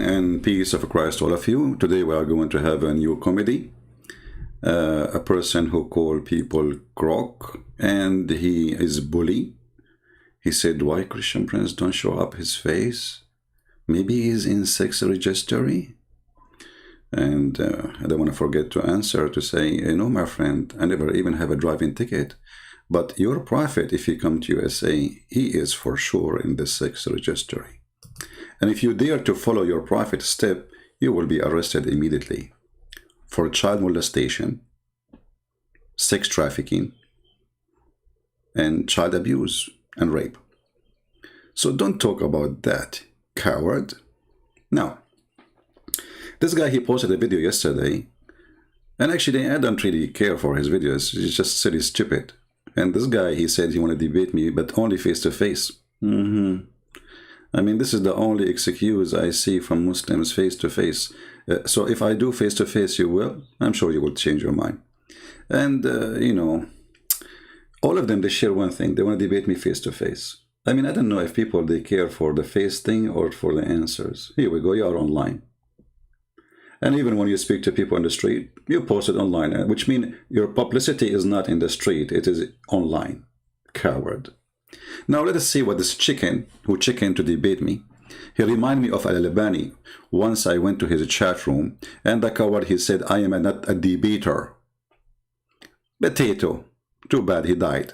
and peace of Christ all of you. Today we are going to have a new comedy. A person who called people Crook, and he is bully. He said, why Christian Prince don't show up his face? Maybe he's in sex registry. And I don't want to forget to answer to say, no, my friend, I never even have a driving ticket. But your prophet, if he come to USA, he is for sure in the sex registry. And if you dare to follow your prophet's step, you will be arrested immediately for child molestation, sex trafficking, and child abuse and rape. So don't talk about that, coward. Now, this guy, he posted a video yesterday, and actually I don't really care for his videos. He's just silly stupid. And this guy, he said he want to debate me, but only face to face. I mean, this is the only excuse I see from Muslims, face to face. So if I do face to face, you will. I'm sure you will change your mind. And, you know, all of them, they share one thing. They want to debate me face to face. I mean, I don't know if people, they care for the face thing or for the answers. Here we go. You are online. And even when you speak to people on the street, you post it online, which means your publicity is not in the street, it is online. Coward. Now let us see what this chicken, who chicken to debate me, he reminded me of Al-Albani. Once I went to his chat room, and the coward, he said, I am not a debater. Potato. Too bad he died.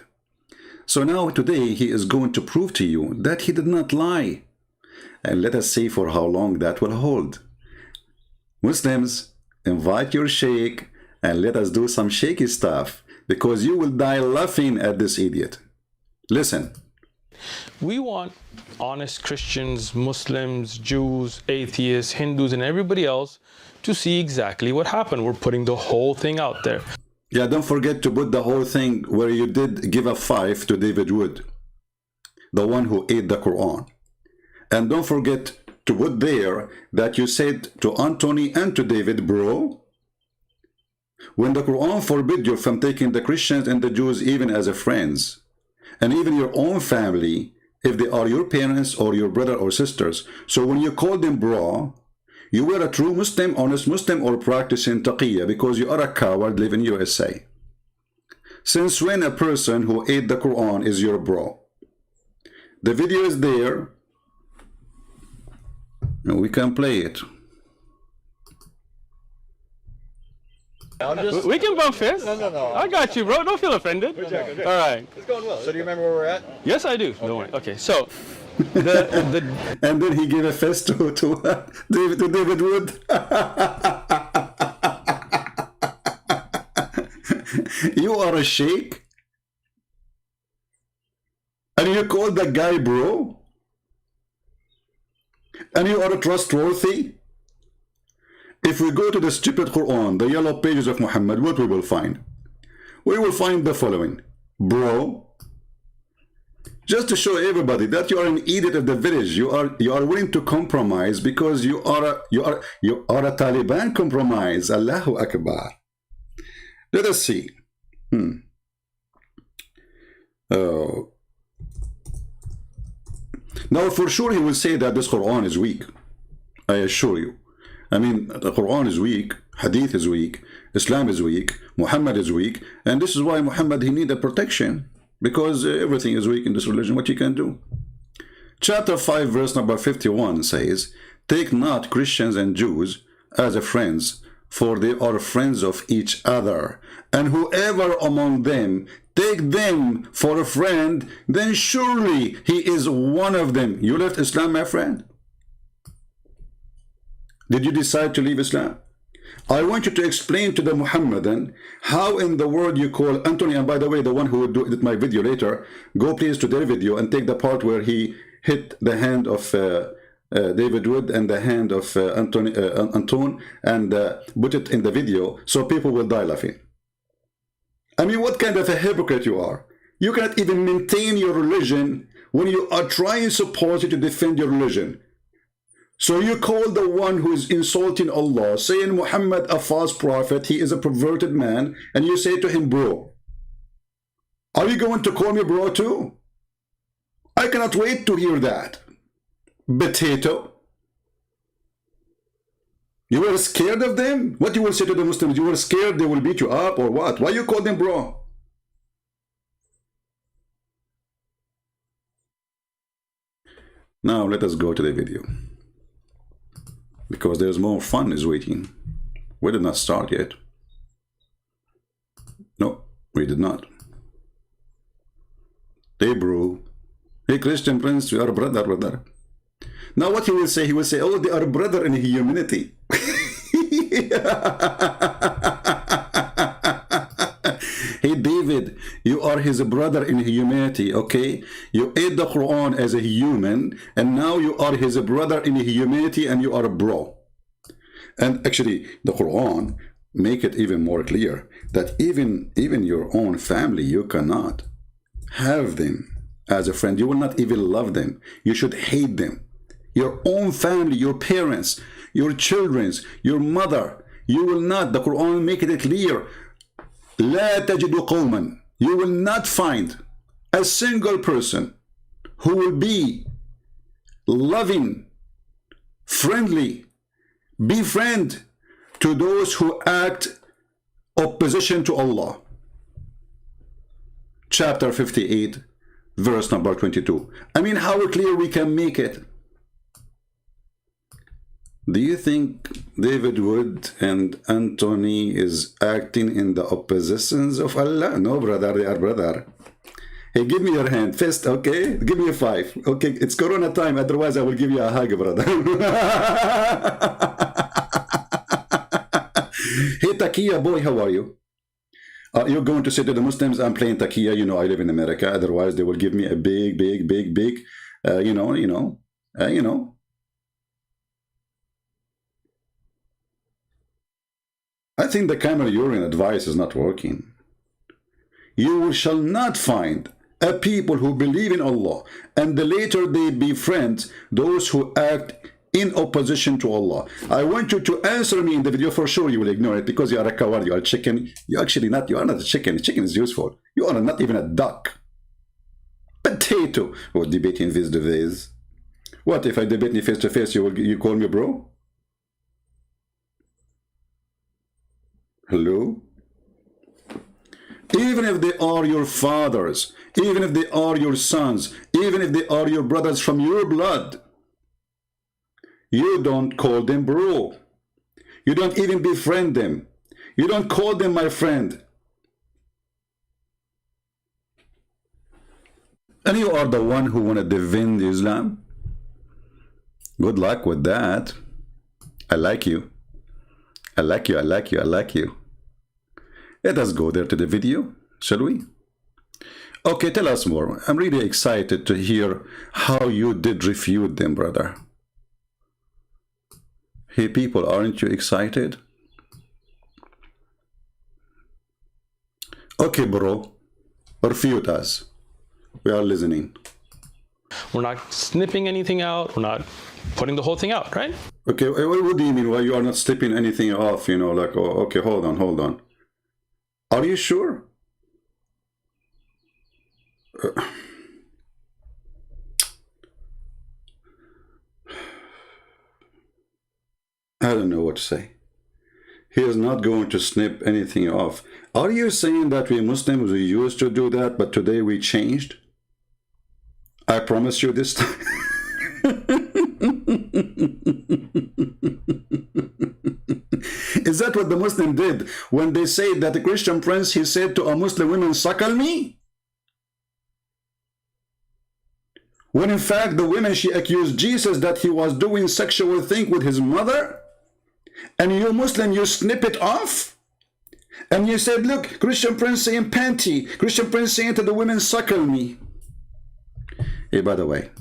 So now today he is going to prove to you that he did not lie. And let us see for how long that will hold. Muslims, invite your sheikh and let us do some shaky stuff, because you will die laughing at this idiot. Listen. We want honest Christians, Muslims, Jews, atheists, Hindus, and everybody else to see exactly what happened. We're putting the whole thing out there. Yeah, don't forget to put the whole thing where you did give a 5 to David Wood, the one who ate the Quran. And don't forget to put there that you said to Anthony and to David, bro, when the Quran forbid you from taking the Christians and the Jews even as a friends, and even your own family, if they are your parents or your brother or sisters. So when you call them bro, you were a true Muslim, honest Muslim, or practicing taqiyya, because you are a coward living in USA. Since when a person who ate the Quran is your bro? The video is there. We can play it. We can bump fists. No. I got you, bro. Don't feel offended. We're checking. All right. It's going well. So do you remember where we're at? Yes, I do. Okay. Don't worry. Okay, so and then he gave a fist to David Wood. You are a sheikh, and you call the guy bro, and you are trustworthy. If we go to the stupid Quran, the yellow pages of Muhammad, what we will find? We will find the following. Bro, just to show everybody that you are an idiot of the village, you are willing to compromise because you are a Taliban compromise. Allahu Akbar. Let us see. Now for sure he will say that this Quran is weak. I assure you. I mean, the Quran is weak, Hadith is weak, Islam is weak, Muhammad is weak, and this is why Muhammad, he needed protection, because everything is weak in this religion. What you can do? Chapter 5 verse number 51 says, take not Christians and Jews as a friends, for they are friends of each other, and whoever among them take them for a friend, then surely he is one of them. You left Islam, my friend? Did you decide to leave Islam? I want you to explain to the Muhammadan how in the world you call Anthony, and by the way, the one who will do edit my video later, go please to their video and take the part where he hit the hand of David Wood and the hand of Anton, and put it in the video so people will die laughing. I mean, what kind of a hypocrite you are? You cannot even maintain your religion when you are trying supposedly to defend your religion. So you call the one who is insulting Allah, saying Muhammad a false prophet, he is a perverted man, and you say to him, bro. Are you going to call me bro too? I cannot wait to hear that. Potato. You were scared of them? What you will say to the Muslims? You were scared they will beat you up or what? Why you call them bro? Now let us go to the video, because there's more fun is waiting. We did not start yet. No, we did not. Hey bro, hey Christian Prince, we are brother. Now what he will say, oh, they are brother in humanity. Hey David, you are his brother in humanity, okay? You ate the Quran as a human, and now you are his brother in humanity, and you are a bro. And actually, the Quran make it even more clear that even your own family, you cannot have them as a friend. You will not even love them. You should hate them. Your own family, your parents, your children, your mother, you will not. The Quran make it clear. لا تجد قوما. You will not find a single person who will be loving, friendly, befriend to those who act opposition to Allah. Chapter 58, verse number 22. I mean, how clear we can make it. Do you think David Wood and Anthony is acting in the oppositions of Allah? No, brother, they are brother. Hey, give me your hand. Fist, okay? Give me a 5. Okay, it's Corona time. Otherwise, I will give you a hug, brother. Hey, Takia, boy, how are you? You're going to say to the Muslims, I'm playing Takia. You know, I live in America. Otherwise, they will give me a big, you know. I think the camera urine advice is not working. You shall not find a people who believe in Allah and later they befriend those who act in opposition to Allah. I want you to answer me in the video. For sure you will ignore it because you are a coward, you are a chicken. You are not a chicken. Chicken is useful. You are not even a duck. Potato. Or debating face to face. What if I debate you face to face, you call me bro? Hello? Even if they are your fathers, even if they are your sons, even if they are your brothers from your blood, you don't call them bro. You don't even befriend them. You don't call them my friend. And you are the one who want to defend Islam? Good luck with that. I like you. I like you, I like you, I like you. Let us go there to the video, shall we? Okay, tell us more. I'm really excited to hear how you did refute them, brother. Hey, people, aren't you excited? Okay, bro. Refute us. We are listening. We're not snipping anything out. We're not putting the whole thing out, right? Okay, what do you mean? Why you are not snipping anything off? You know, like, oh, okay, hold on. Are you sure? I don't know what to say. He is not going to snip anything off. Are you saying that we Muslims, we used to do that, but today we changed? I promise you this time. Is that what the Muslim did when they say that the Christian prince, he said to a Muslim woman, suckle me? When in fact the woman, she accused Jesus that he was doing sexual thing with his mother, and you Muslim, you snip it off, and you said, look, Christian prince saying panty, Christian prince saying to the women, suckle me. Hey, by the way,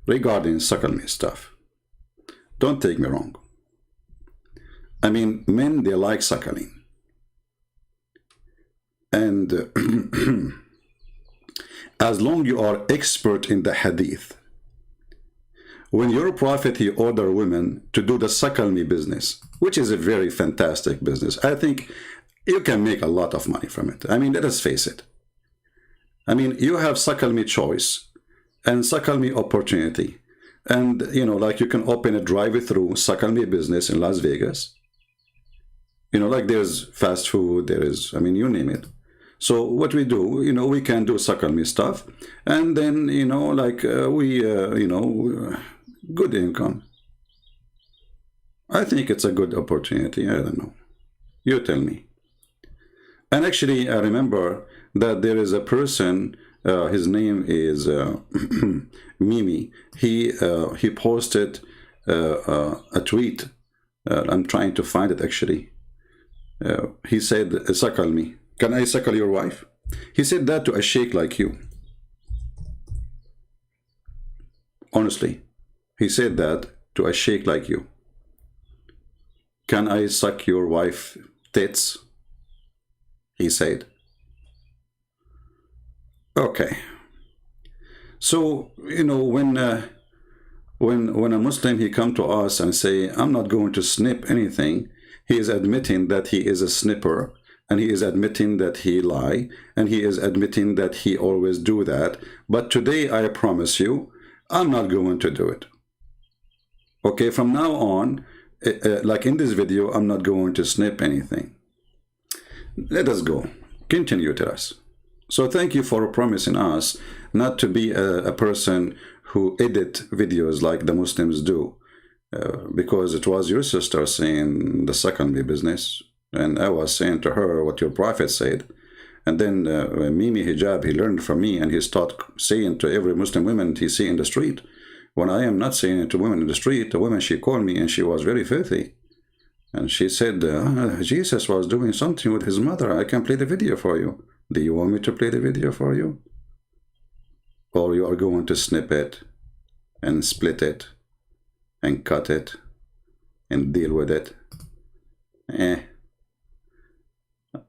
regarding suckle me stuff, don't take me wrong. I mean, men, they like suckling. And as long you are expert in the hadith, when your prophet, he ordered women to do the suckle me business, which is a very fantastic business. I think you can make a lot of money from it. I mean, let us face it. I mean, you have suckle me choice and suckle me opportunity. And, you know, like you can open a drive-through suckle me business in Las Vegas. You know, like there's fast food, there is, I mean, you name it. So what we do, you know, we can do suckle me stuff. And then, you know, like you know, good income. I think it's a good opportunity. I don't know. You tell me. And actually, I remember that there is a person, his name is Mimi. He posted a tweet. I'm trying to find it actually. He said, suckle me. Can I suckle your wife? He said that to a sheikh like you. Honestly, he said that to a sheikh like you. Can I suck your wife tits? He said. Okay. So, you know, when a Muslim, he come to us and say, I'm not going to snip anything, he is admitting that he is a snipper, and he is admitting that he lie, and he is admitting that he always do that. But today, I promise you, I'm not going to do it. Okay, from now on, like in this video, I'm not going to snip anything. Let us go. Continue to us. So thank you for promising us not to be a person who edit videos like the Muslims do. Because it was your sister saying the suckle me business, and I was saying to her what your prophet said. And then Mimi Hijab, he learned from me, and he started saying to every Muslim woman he see in the street. When I am not saying it to women in the street, a woman, she called me and she was very filthy. And she said, Jesus was doing something with his mother. I can play the video for you. Do you want me to play the video for you? Or you are going to snip it and split it and cut it and deal with it?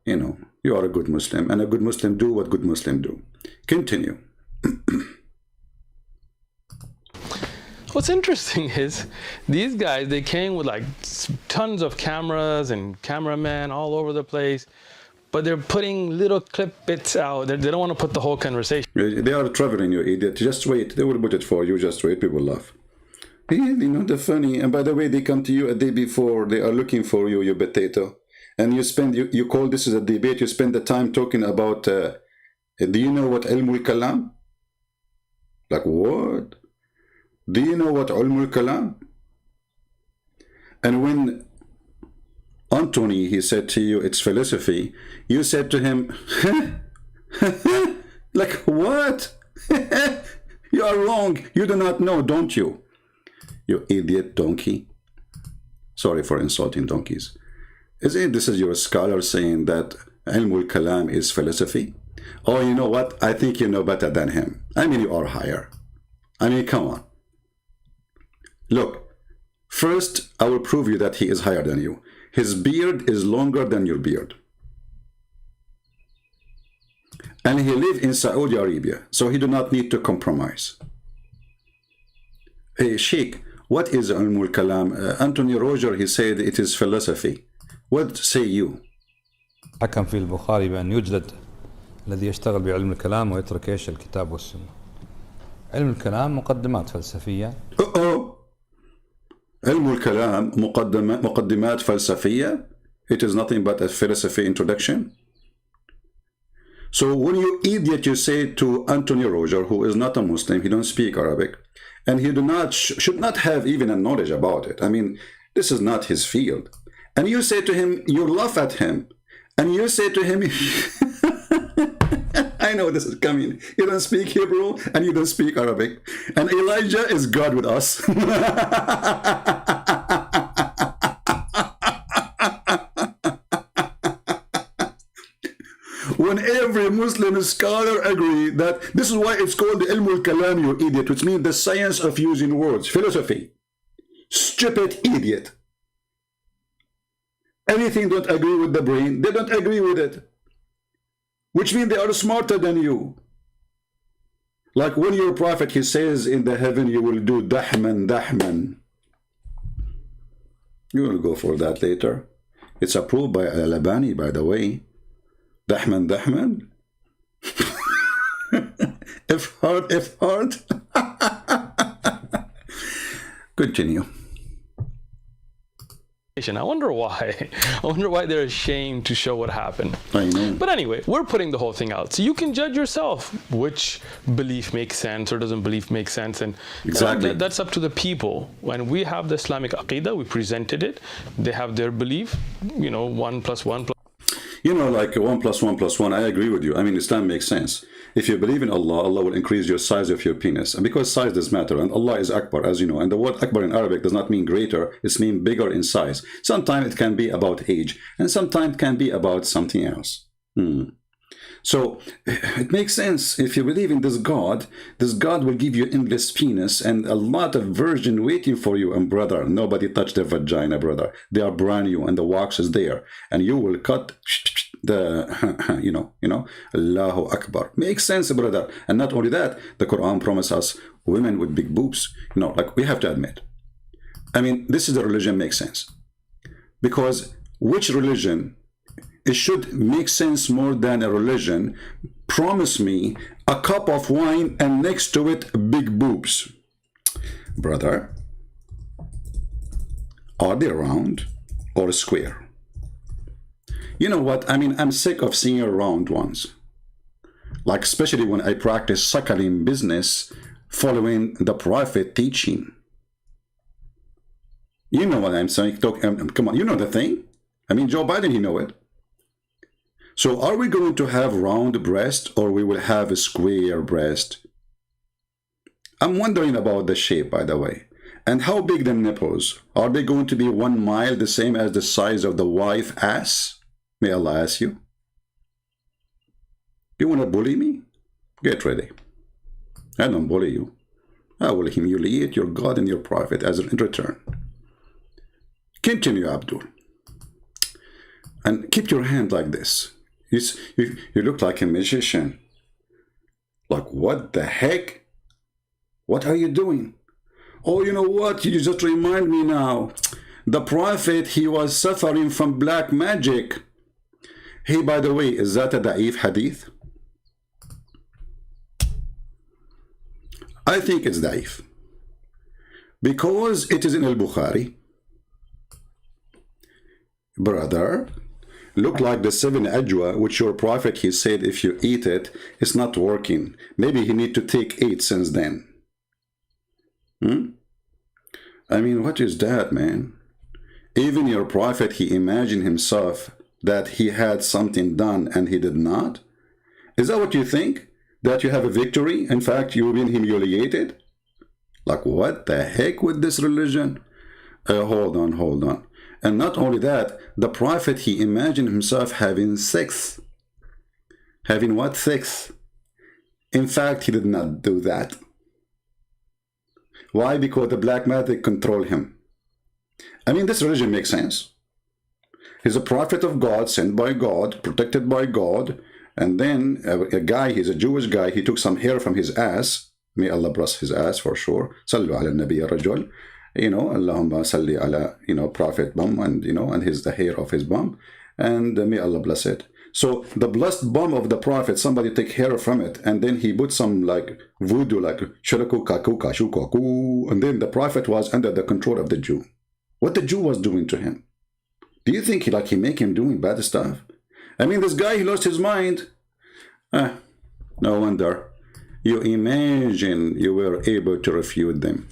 You know, you are a good Muslim, and a good Muslim do what good Muslim do. Continue. What's interesting is these guys, they came with like tons of cameras and cameramen all over the place, but they're putting little clip bits out. They don't want to put the whole conversation. They are traveling, you idiot. Just wait. They will put it for you. Just wait. People laugh. You know, the funny. And by the way, they come to you a day before. They are looking for you, you potato. And you call this is a debate. You spend the time talking about, do you know what Ilmul Kalam? Like what? Do you know what Ilmul Kalam? And when Anthony, he said to you, it's philosophy, you said to him, like what? You are wrong. You do not know, don't you? You idiot donkey. Sorry for insulting donkeys. Isn't this is your scholar saying that Ilmul Kalam is philosophy? Oh, you know what? I think you know better than him. I mean, you are higher. I mean, come on. Look, first, I will prove you that he is higher than you. His beard is longer than your beard. And he lives in Saudi Arabia, so he do not need to compromise. Hey, Sheikh, what is Ilmul Kalam? Anthony Roger, he said it is philosophy. What say you? حكم في البخاري بأن يجلد الذي يشتغل بعلم الكلام ويترك ايش الكتاب والسنة. علم الكلام مقدمات فلسفية. علم الكلام مقدمات فلسفية. It is nothing but a philosophy introduction. So when you idiot, you say to Anthony Roger, who is not a Muslim, he don't speak Arabic, and he should not have even a knowledge about it. I mean, this is not his field. And you say to him, you laugh at him, and you say to him, I know this is coming. You don't speak Hebrew, and you don't speak Arabic. And Elijah is God with us. When every Muslim scholar agree that this is why it's called the Ilmul Kalam, you idiot, which means the science of using words, philosophy. Stupid idiot. Anything don't agree with the brain, they don't agree with it. Which means they are smarter than you. Like when your prophet, he says in the heaven, you will do dahman, dahman. You will go for that later. It's approved by Al-Albani, by the way. Dahman, dahman. If hard. Continue. I wonder why. I wonder why they're ashamed to show what happened. I know. But anyway, we're putting the whole thing out. So you can judge yourself which belief makes sense or doesn't belief make sense. And exactly. That's up to the people. When we have the Islamic Aqidah, we presented it. They have their belief, 1 + 1 +. Like 1 + 1 + 1, I agree with you. I mean, Islam makes sense. If you believe in Allah, Allah will increase your size of your penis. And because size does matter, and Allah is Akbar, as you know. And the word Akbar in Arabic does not mean greater, it means bigger in size. Sometimes it can be about age, and sometimes it can be about something else. So it makes sense. If you believe in this God will give you endless penis and a lot of virgin waiting for you. And brother, nobody touched their vagina, brother. They are brand new and the wax is there. And you will cut the, Allahu Akbar. Makes sense, brother. And not only that, the Quran promises us women with big boobs. Like we have to admit. I mean, this is the religion makes sense. Because which religion, it should make sense more than a religion, promise me a cup of wine and next to it big boobs. Brother, are they round or square? You know what? I mean, I'm sick of seeing round ones. Like especially when I practice suckling business following the Prophet teaching. You know what I'm saying? Come on, you know the thing? I mean, Joe Biden, he know it. So are we going to have round breast or we will have a square breast? I'm wondering about the shape, by the way. And how big the nipples? Are they going to be 1 mile, the same as the size of the wife ass? May Allah ask you. You want to bully me? Get ready. I don't bully you. I will humiliate your God and your Prophet as in return. Continue, Abdul. And keep your hand like this. You look like a magician. Like, what the heck? What are you doing? Oh, you know what? You just remind me now. The Prophet, he was suffering from black magic. Hey, by the way, is that a da'if hadith? I think it's da'if. Because it is in al-Bukhari. Brother, look like the 7 ajwa, which your Prophet, he said, if you eat it, it's not working. Maybe he need to take 8 since then. I mean, what is that, man? Even your Prophet, he imagined himself that he had something done and he did not? Is that what you think? That you have a victory? In fact, you've been humiliated? Like, what the heck with this religion? Hold on. And not only that, the Prophet, he imagined himself having sex. Having what? Sex. In fact, he did not do that. Why? Because the black magic controlled him. I mean, this religion makes sense. He's a prophet of God, sent by God, protected by God. And then a guy, he's a Jewish guy, he took some hair from his ass. May Allah bless his ass for sure. Sallu ala nabi rajul. Allahumma salli ala, Prophet bum, and, and the hair of his bum. And may Allah bless it. So the blessed bum of the Prophet, somebody take hair from it, and then he put some like voodoo, like shuraku kaku kashu kaku, and then the Prophet was under the control of the Jew. What the Jew was doing to him? Do you think he make him doing bad stuff? I mean, this guy, he lost his mind. No wonder. You imagine you were able to refute them.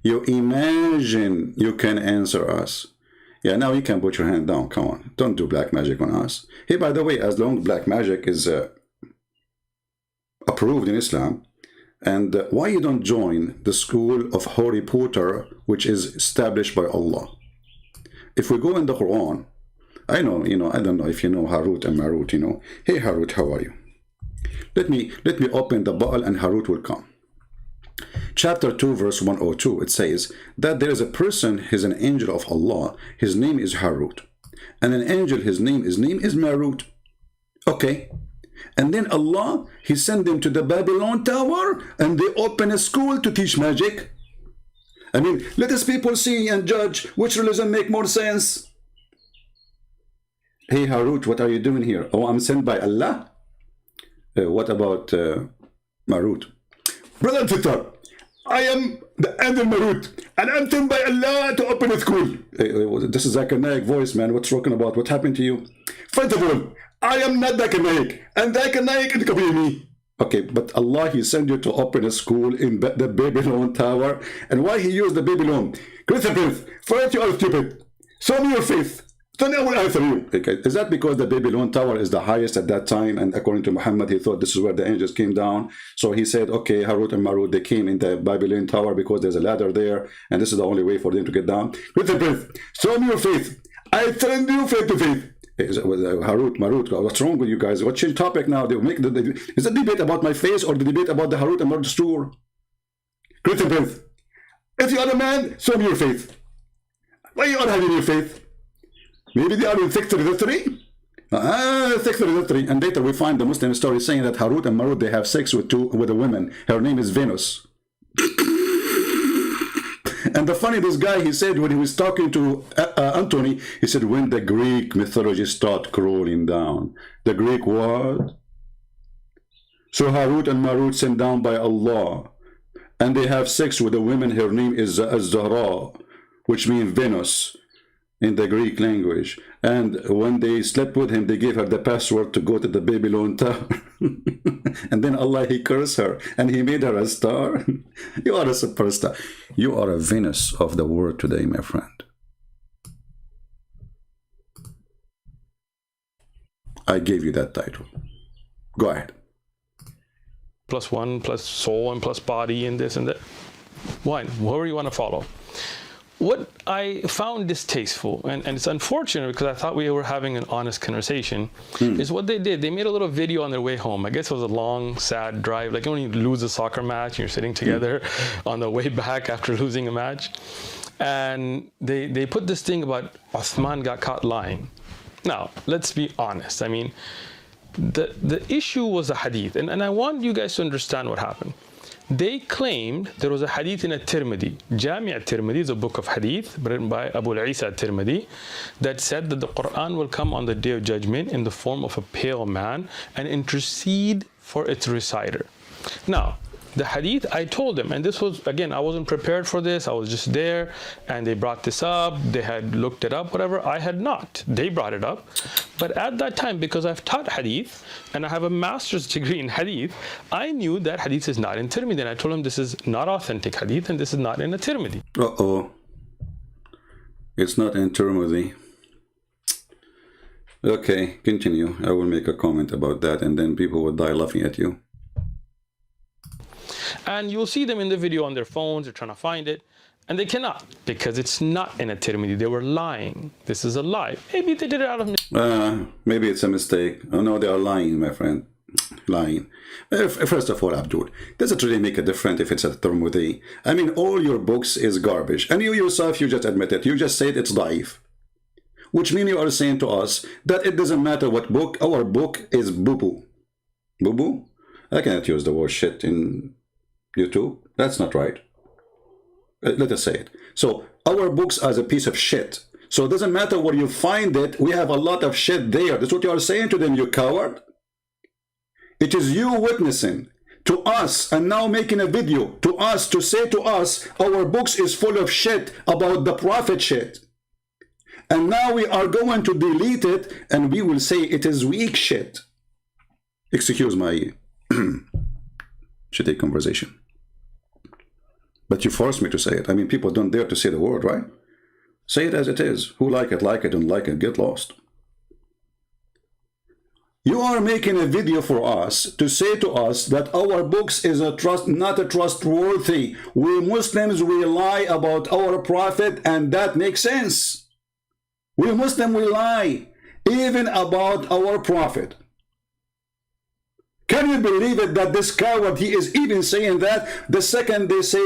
You imagine you can answer us. Yeah, now you can put your hand down. Come on. Don't do black magic on us. Hey, by the way, as long as black magic is approved in Islam, and why you don't join the school of Harry Potter, which is established by Allah? If we go in the Quran, I know, I don't know if you know Harut and Marut, Hey, Harut, how are you? Let me open the Baal and Harut will come. Chapter 2, verse 102, it says that there is a person, he's an angel of Allah, his name is Harut. And an angel, his name is Marut. Okay. And then Allah, he sent them to the Babylon Tower, and they open a school to teach magic. I mean, let us people see and judge which religion make more sense. Hey, Harut, what are you doing here? Oh, I'm sent by Allah? What about Marut? Brother Twitter, I am the Adel Marut, and I'm told by Allah to open a school. This is Zakir Naik voice, man. What's talking about? What happened to you? First of all, I am not Zakir Naik, and Zakir Naik is me. Okay, but Allah, He sent you to open a school in the Babylon Tower. And why He used the Babylon? Christian Prince, first you are stupid. Show me your faith. Then I will answer you. Okay. Is that because the Babylon Tower is the highest at that time? And according to Muhammad, he thought this is where the angels came down. So he said, okay, Harut and Marut, they came in the Babylon Tower because there's a ladder there. And this is the only way for them to get down. Christian Prince, show me your faith. I send you faith to faith. Harut, Marut, what's wrong with you guys? What change topic now? They make is the debate about my face or the debate about the Harut and Marut store? Christian Prince, if you are a man, show me your faith. Why you are having your faith? Maybe they are in 633? 633. And later we find the Muslim story saying that Harut and Marut, they have sex with a woman. Her name is Venus. And the funny, this guy, he said when he was talking to Anthony, he said when the Greek mythology start crawling down. The Greek what? So Harut and Marut sent down by Allah. And they have sex with a woman. Her name is Az-Zahra, which means Venus in the Greek language. And when they slept with him, they gave her the password to go to the Babylon Tower. And then Allah, He cursed her and He made her a star. You are a superstar. You are a Venus of the world today, my friend. I gave you that title. Go ahead. Plus one, plus soul, and plus body, and this and that. Why? Whoever you want to follow. What I found distasteful, and it's unfortunate because I thought we were having an honest conversation, is what they did. They made a little video on their way home. I guess it was a long, sad drive. Like when you lose a soccer match and you're sitting together on the way back after losing a match. And they put this thing about Uthman got caught lying. Now, let's be honest. I mean, the issue was a hadith. And I want you guys to understand what happened. They claimed there was a hadith in At-Tirmidhi. Jami' At-Tirmidhi is a book of hadith written by Abu Isa At-Tirmidhi that said that the Quran will come on the Day of Judgment in the form of a pale man and intercede for its reciter. Now, the hadith, I told them, and this was, again, I wasn't prepared for this. I was just there, and they brought this up. They had looked it up, whatever. I had not. They brought it up. But at that time, because I've taught hadith, and I have a master's degree in hadith, I knew that hadith is not in Tirmidhi. And I told them this is not authentic hadith, and this is not in a Tirmidhi. Uh-oh. It's not in Tirmidhi. Okay, continue. I will make a comment about that, and then people will die laughing at you. And you'll see them in the video on their phones. They're trying to find it. And they cannot, because it's not in a Tirmidhi. They were lying. This is a lie. Maybe they did it out of... maybe it's a mistake. Oh, no, they are lying, my friend. Lying. First of all, Abdul, does it really make a difference if it's a Tirmidhi? I mean, all your books is garbage. And you yourself, you just admit it. You just said it's daif. Which means you are saying to us that it doesn't matter what book. Our book is boo-boo. Boo-boo? I cannot use the word shit in YouTube. That's not right. Let us say it. So our books are a piece of shit. So it doesn't matter where you find it. We have a lot of shit there. That's what you are saying to them, you coward. It is you witnessing to us and now making a video to us to say to us our books is full of shit about the prophet shit. And now we are going to delete it and we will say it is weak shit. Excuse my shitty conversation. But you forced me to say it. I mean, people don't dare to say the word, right? Say it as it is. Who like it, don't like it, get lost. You are making a video for us to say to us that our books is not a trustworthy. We Muslims, we lie about our prophet, and that makes sense. We Muslims, we lie even about our prophet. Can you believe it that this coward, he is even saying that the second they say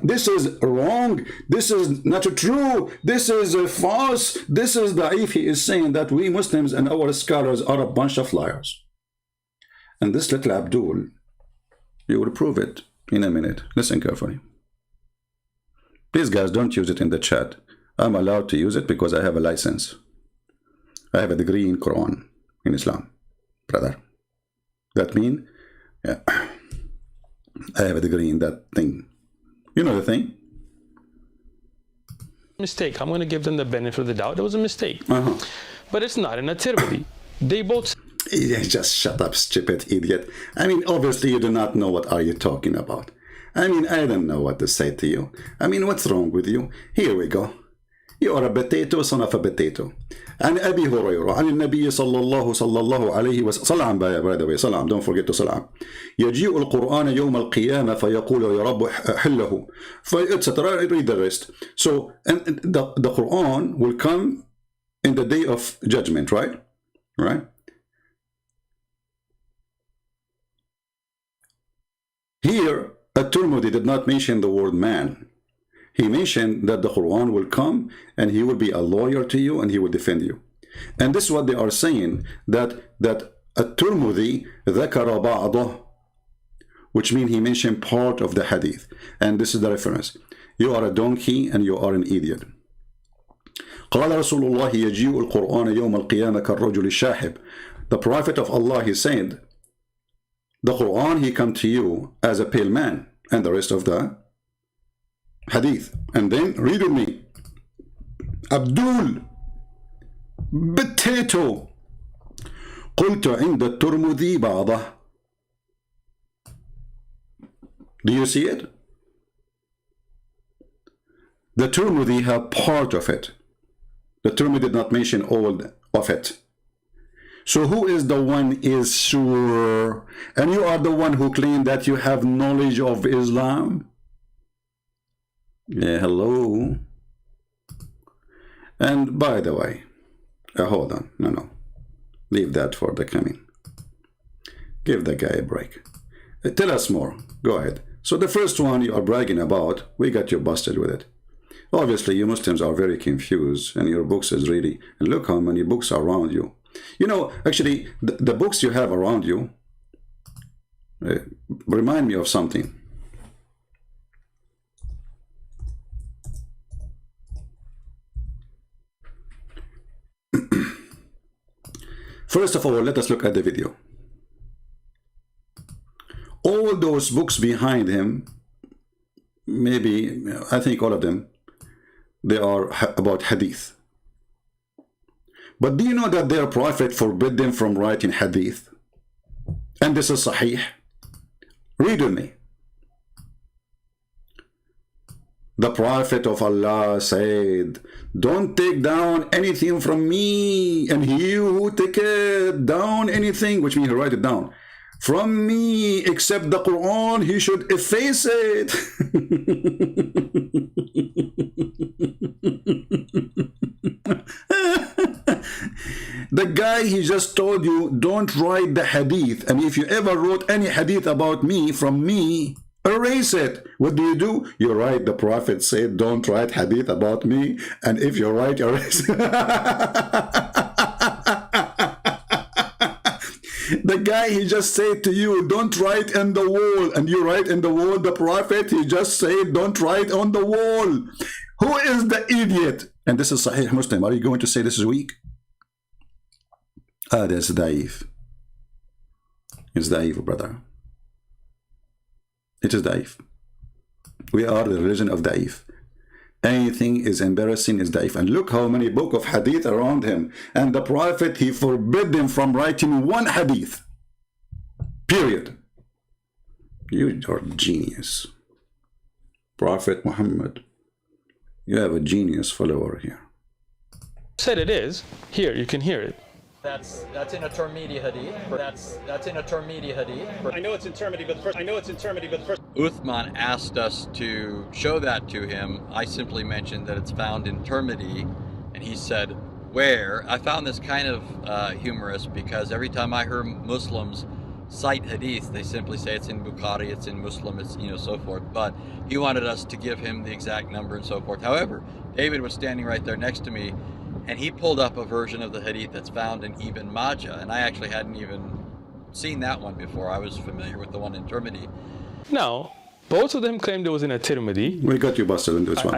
this is wrong, this is not true, this is false, this is da'if, he is saying that we Muslims and our scholars are a bunch of liars. And this little Abdul, you will prove it in a minute. Listen carefully. Please guys, don't use it in the chat. I'm allowed to use it because I have a license. I have a degree in Quran, in Islam, brother. That means, yeah, I have a degree in that thing. You know the thing? Mistake. I'm going to give them the benefit of the doubt. It was a mistake. Uh-huh. But it's not in a Tirmidhi. They both Yeah, just shut up, stupid idiot. I mean, obviously you do not know what are you talking about. I mean, I don't know what to say to you. I mean, what's wrong with you? Here we go. You are a potato, son of a potato. عن أبي هريرة عن النبي صلى الله عليه وسلم صلى by the way صلى don't forget to صلى يجيء القرآن يوم القيامة فيقول يا رب حله etc. Read the rest. So and the Quran will come in the day of judgment, right? Right? Here, At-Tirmidhi did not mention the word man. He mentioned that the Quran will come and he will be a lawyer to you and he will defend you. And this is what they are saying, that At-Tirmidhi ذكر بعضه, which means he mentioned part of the hadith. And this is the reference. You are a donkey and you are an idiot. قال رسول الله يجيء القرآن يوم القيامة كالرجل الشاحب. The Prophet of Allah, he said, the Quran, he come to you as a pale man, and the rest of the hadith. And then read with me. Abdul potato قلت عند الترمذي بعضه. Do you see it? The Tirmidhi have part of it. The Tirmidhi did not mention all of it. So who is the one is sure? And you are the one who claim that you have knowledge of Islam? Yeah, hello. And by the way, hold on. No. Leave that for the coming. Give the guy a break. Tell us more. Go ahead. So the first one you are bragging about, we got you busted with it. Obviously, you Muslims are very confused, and your books is really, and look how many books are around you. You know, actually, the books you have around you remind me of something. First of all, let us look at the video. All those books behind him, maybe, I think all of them, they are about hadith. But do you know that their prophet forbid them from writing hadith? And this is sahih. Read with me. The Prophet of Allah said, don't take down anything from me, and he who taketh down anything, which means he write it down, from me except the Quran, he should efface it. The guy, he just told you, don't write the hadith. And if you ever wrote any hadith about me, from me, erase it. What do? You write, the Prophet said, don't write hadith about me. And if you write, erase it. The guy, he just said to you, don't write on the wall. And you write in the wall, the Prophet, he just said, don't write on the wall. Who is the idiot? And this is Sahih Muslim. Are you going to say this is weak? That's daif. It's daif, brother. It is daif. We are the religion of daif. Anything is embarrassing is daif. And look how many book of hadith around him. And the Prophet, he forbid them from writing one hadith. Period. You are genius. Prophet Muhammad, you have a genius follower here. said it is. Here, you can hear it. That's in a Tirmidhi hadith. That's in a Tirmidhi hadith. I know it's in Tirmidhi, but first. Uthman asked us to show that to him. I simply mentioned that it's found in Tirmidhi, and he said, where? I found this kind of humorous because every time I hear Muslims cite hadith, they simply say it's in Bukhari, it's in Muslim, it's, so forth. But he wanted us to give him the exact number and so forth. However, David was standing right there next to me, and he pulled up a version of the hadith that's found in Ibn Majah, and I actually hadn't even seen that one before. I was familiar with the one in Tirmidhi. No, Both of them claimed it was in a Tirmidhi. We got you busted in this one.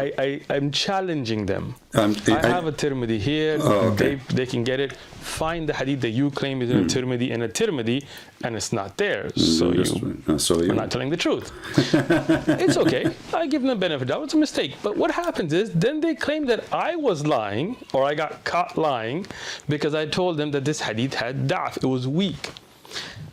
I'm challenging them. I I have a Tirmidhi here. Oh, okay. They can get it. Find the hadith that you claim is in a Tirmidhi, and it's not there. So you're not telling the truth. It's okay. I give them the benefit. That was a mistake. But what happens is, then they claim that I was lying, or I got caught lying, because I told them that this hadith had da'f. It was weak.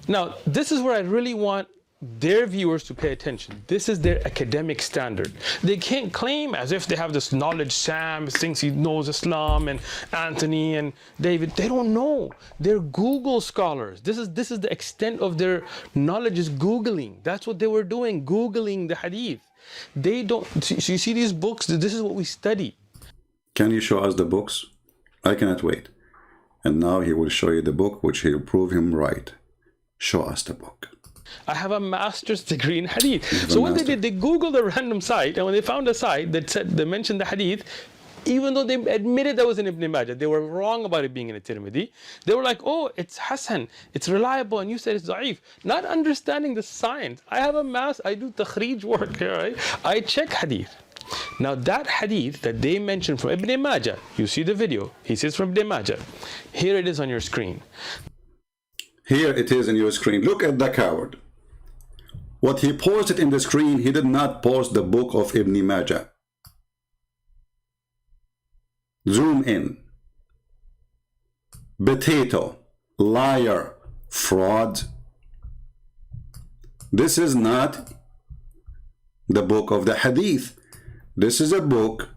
Now, this is where I really want their viewers to pay attention. This is their academic standard. They can't claim as if they have this knowledge. Sam thinks he knows Islam, and Anthony and David, they don't know. They're Google scholars. This is the extent of their knowledge, is Googling. That's what they were doing, Googling the hadith. They don't, so you see these books, this is what we study. Can you show us the books? I cannot wait. And now he will show you the book, which will prove him right. Show us the book. I have a master's degree in hadith. So what they did, they Googled a random site, and when they found a site that said, they mentioned the hadith, even though they admitted that was in Ibn Majah, they were wrong about it being in a Tirmidhi. They were like, oh, it's Hasan, it's reliable, and you said it's da'if. Not understanding the science. I have I do takhrij work here, right? I check hadith. Now that hadith that they mentioned from Ibn Majah, you see the video, he says from Ibn Majah. Here it is on your screen. Here it is in your screen. Look at the coward. What he posted in the screen, he did not post the book of Ibn Majah. Zoom in. Potato, liar, fraud. This is not the book of the hadith. This is a book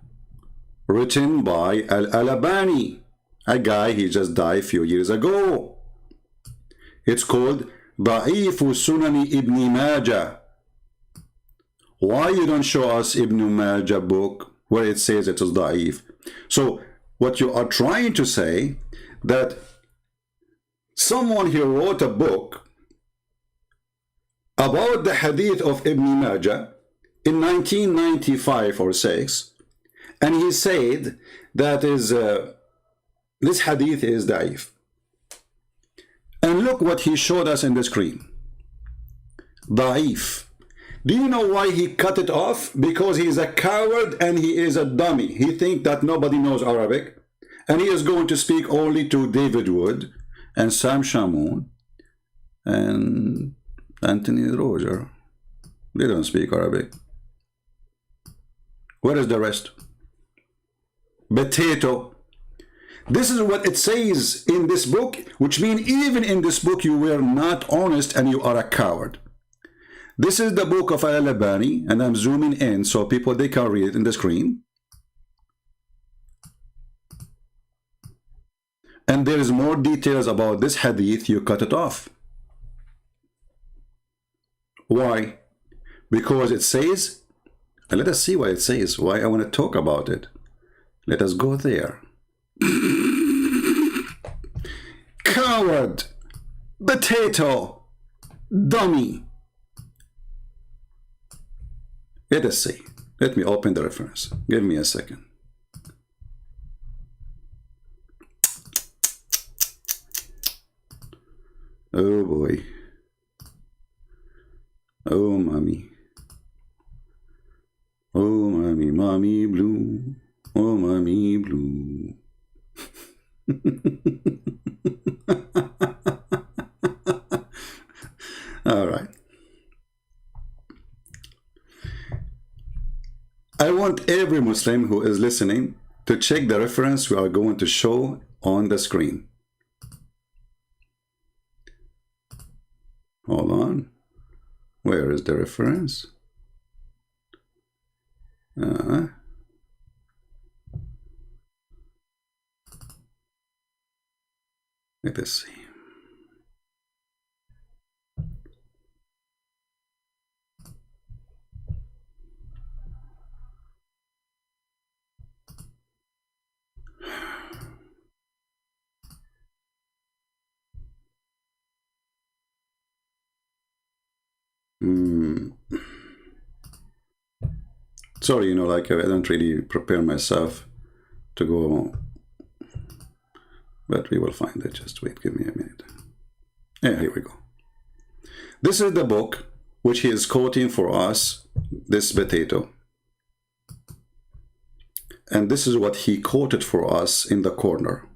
written by Al-Albani, a guy, he just died a few years ago. It's called Da'if Sunani Ibn Majah. Why you don't show us Ibn Majah book where it says it is Da'if? So what you are trying to say, that someone here wrote a book about the hadith of Ibn Majah in 1995 or 6, and he said that is this hadith is Da'if. And look what he showed us in the screen. Da'if. Do you know why he cut it off? Because he is a coward and he is a dummy. He thinks that nobody knows Arabic, and he is going to speak only to David Wood and Sam Shamoun and Anthony Roger. They don't speak Arabic. Where is the rest? Potato. This is what it says in this book, which means even in this book you were not honest and you are a coward. This is the book of Al-Albani, and I'm zooming in so people, they can read it in the screen. And there is more details about this hadith. You cut it off. Why? Because it says, and let us see what it says, why I want to talk about it. Let us go there. Coward, potato, dummy. Let us see. Let me open the reference. Give me a second. Oh boy. Oh mommy. Oh mommy, mommy blue. Oh mommy blue. All right. I want every Muslim who is listening to check the reference we are going to show on the screen. Hold on. Where is the reference? Let us see. Sorry, you know, like I don't really prepare myself to go, but we will find it. Just wait, give me a minute. Yeah, here we go. This is the book which he is quoting for us, this potato. And this is what he quoted for us in the corner.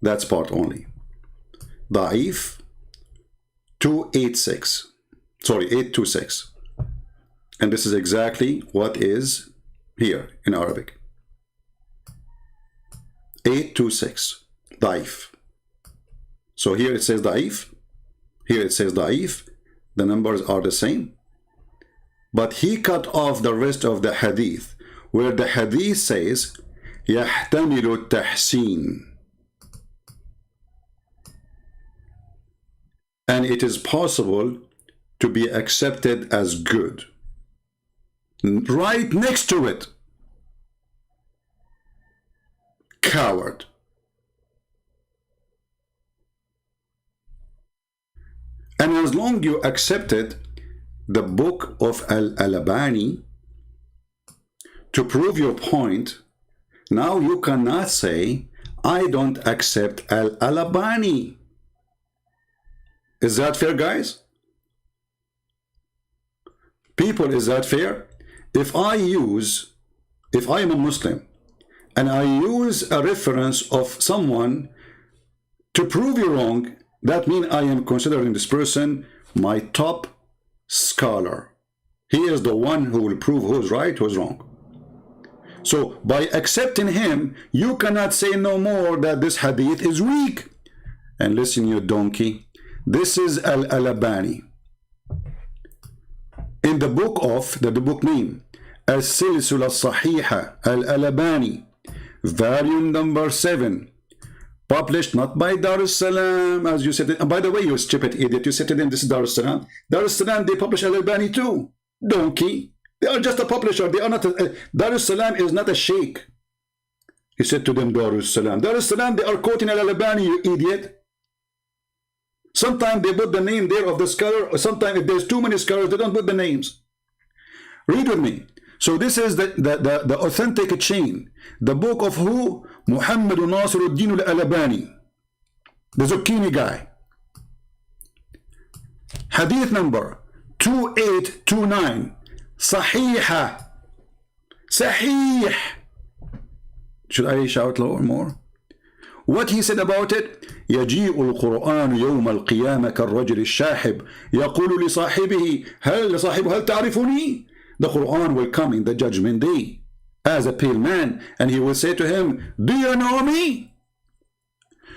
That's part only. Da'if 286. Sorry, 826. And this is exactly what is here in Arabic. 826. Da'if. So here it says Da'if. Here it says Da'if. The numbers are the same. But he cut off the rest of the hadith, where the hadith says يحتمل التحسين. And it is possible to be accepted as good. Right next to it. Coward. And as long you accepted the book of Al-Albani to prove your point, now you cannot say, I don't accept Al-Albani. Is that fair, guys? People, is that fair? If I am a Muslim and I use a reference of someone to prove you wrong, that means I am considering this person my top scholar. He is the one who will prove who's right, who's wrong. So by accepting him, you cannot say no more that this hadith is weak. And listen, you donkey, this is Al-Albani. In the book of, the book name, As-Silsila Sahiha, Al-Albani, volume number 7, published not by Dar es-Salam, as you said. And by the way, you stupid idiot, you said to them, this is Dar es-Salam. Dar es-Salam, they publish Al-Albani too. Donkey. They are just a publisher. They are not Dar es-Salam is not a sheikh. He said to them, Dar es-Salam. Dar es-Salam, they are quoting Al-Albani, you idiot. Sometimes they put the name there of the scholar, or sometimes if there's too many scholars, they don't put the names. Read with me. So this is the authentic chain. The book of who? Muhammad Nasiruddin al-Albani, the Zucchini guy. Hadith number 2829. Sahiha. Sahih. Should I shout lower more? What he said about it? يجيء القرآن يوم القيامة كالرجل الشاحب يقول لصاحبه هل تعرفني? The Quran will come in the judgment day as a pale man, and he will say to him, do you know me?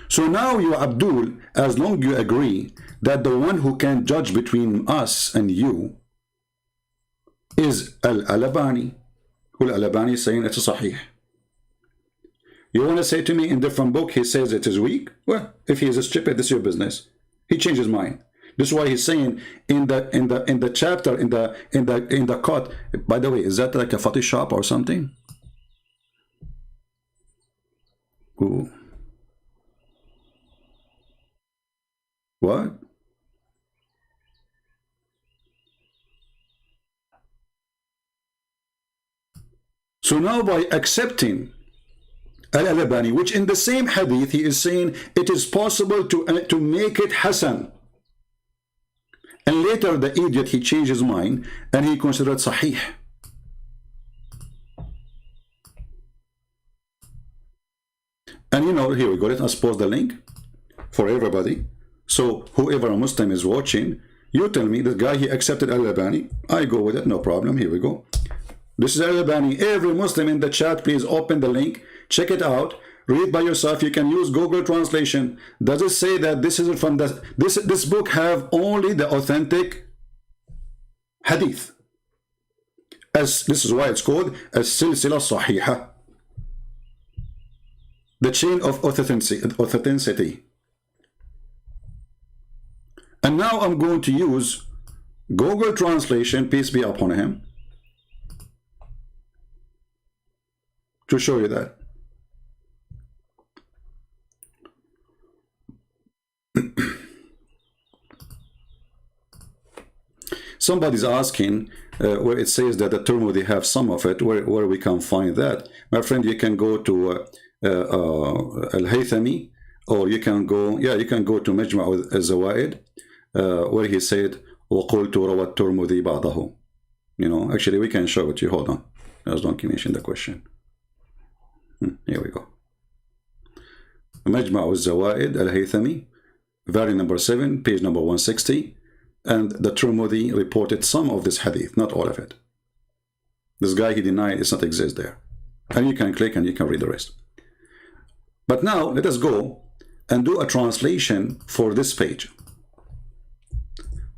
So now you, Abdul, as long as you agree that the one who can judge between us and you is Al-Albani, who Al-Albani is saying it's a sahih. You want to say to me in different book he says it is weak? Well, if he is a stupid, this is your business. He changed his mind. This is why he's saying in the chapter in the cut. By the way, is that like a Photoshop or something? Ooh. What? So now by accepting Al-Albani, which in the same hadith he is saying it is possible to make it Hasan. And later the idiot, he changed his mind and he considered Sahih. And you know, here we go. Let us post the link for everybody. So whoever a Muslim is watching, you tell me, the guy, he accepted Al-Albani. I go with it, no problem. Here we go. This is Al-Albani. Every Muslim in the chat, please open the link. Check it out. Read by yourself. You can use Google translation. Does it say that this is from the this book have only the authentic hadith? As this is why it's called As-Silsila Sahiha, the chain of authenticity. And now I'm going to use Google translation, peace be upon him, to show you that. Somebody's asking where it says that the Tirmidhi have some of it, where we can find that. My friend, you can go to Al-Haythami or you can go, yeah, you can go to Majma' al-Zawaid, where he said, وَقُلْتُ رَوَى التُّرْمُذِي بَعْضَهُ. You know, actually, we can show it to you. Hold on. Just don't mention the question. Here we go. Majma' al-Zawaid al-Haythami, volume number 7, page number 160. And the Tirmidhi reported some of this hadith, not all of it. This guy, he denied it's not exist there. And you can click and you can read the rest. But now, let us go and do a translation for this page.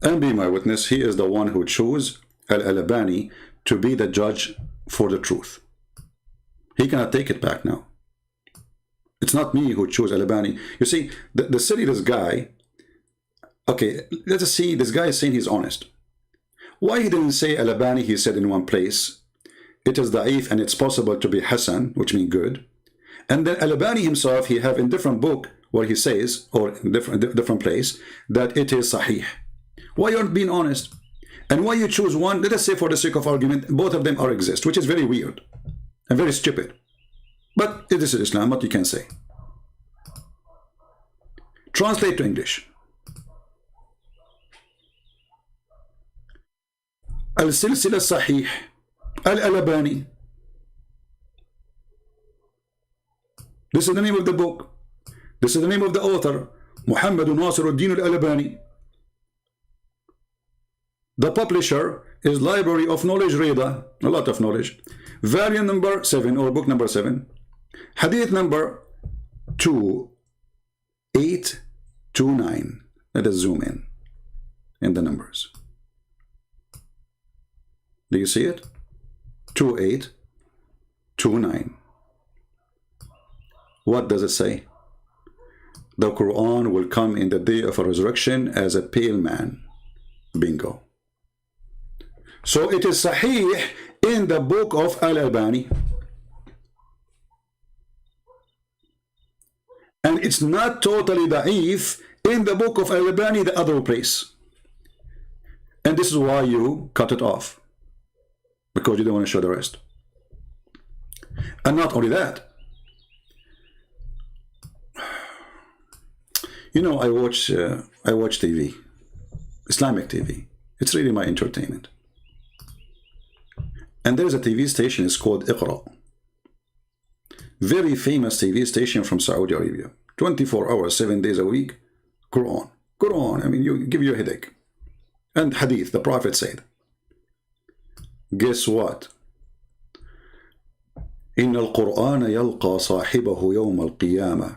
And be my witness, he is the one who chose Al-Albani to be the judge for the truth. He cannot take it back now. It's not me who chose Al-Albani. You see, the silliest guy, okay, let us see, this guy is saying he's honest. Why he didn't say Al-Albani, he said in one place, it is da'if and it's possible to be Hasan, which means good. And then Al-Albani himself, he have in different book where he says, or in different place, that it is Sahih. Why you aren't being honest? And why you choose one? Let us say for the sake of argument, both of them are exist, which is very weird and very stupid. But it is Islam, what you can say. Translate to English. Al-Silsila Sahih, Al-Albani. This is the name of the book. This is the name of the author, Muhammad Nasiruddin Al-Albani. The publisher is Library of Knowledge Reda, a lot of knowledge. Volume number 7 or book number 7. Hadith number 2829. Let us zoom in the numbers. Do you see it? 2829. What does it say? The Quran will come in the day of a resurrection as a pale man. Bingo. So it is Sahih in the book of Al-Albani. And it's not totally da'if in the book of Al-Albani, the other place. And this is why you cut it off. Because you don't want to show the rest. And not only that. You know, I watch TV. Islamic TV. It's really my entertainment. And there's a TV station, it's called Iqra. Very famous TV station from Saudi Arabia. 24 hours, 7 days a week. Quran. Quran, I mean, you give you a headache. And hadith, the Prophet said. Guess what? إن القرآن يلقى صاحبه يوم القيامة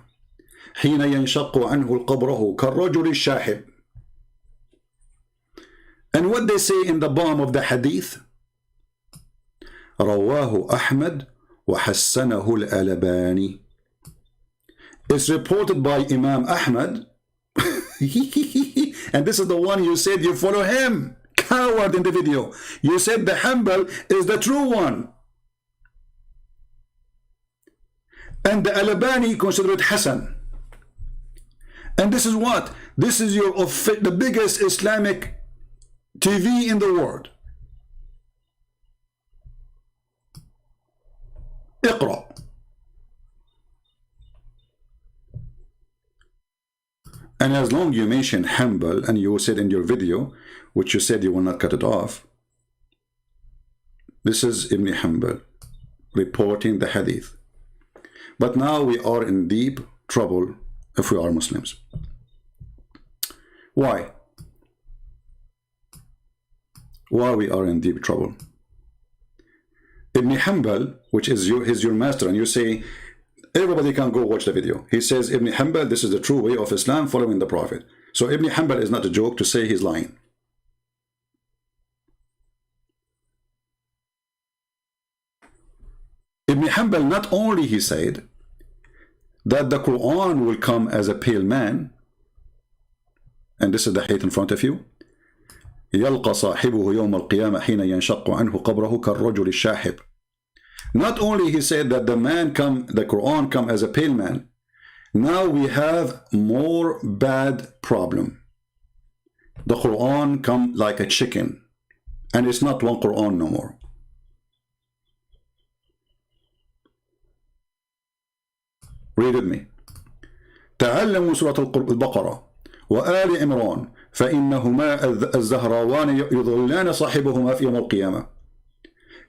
حين ينشق عنه القبره كالرجل الشاحب. And what they say in the bottom of the hadith? رواه أحمد وحسنه الألباني. It's reported by Imam Ahmad. And this is the one you said you follow him. Coward in the video. You said the Hanbal is the true one. And the Albani considered Hassan. And this is what? This is the biggest Islamic TV in the world. Iqra. And as long as you mention Hanbal and you said in your video, which you said you will not cut it off, this is Ibn Hanbal reporting the hadith. But now we are in deep trouble if we are Muslims. Why? Why we are in deep trouble? Ibn Hanbal, which is your master, and you say, everybody can go watch the video. He says, Ibn Hanbal, this is the true way of Islam following the Prophet. So Ibn Hanbal is not a joke to say he's lying. Ibn Hanbal, not only he said that the Quran will come as a pale man, and this is the hadith in front of you, يلقى صاحبه يوم القيامة حين ينشق عنه قبره كالرجل الشاحب. Not only he said that the Quran come as a pale man, now we have more bad problem. The Quran come like a chicken, and it's not one Quran no more. Read with me. تعلموا سورة البقرة وآل عمران فإنهما الزهراوان يظلان صاحبهما في يوم القيامة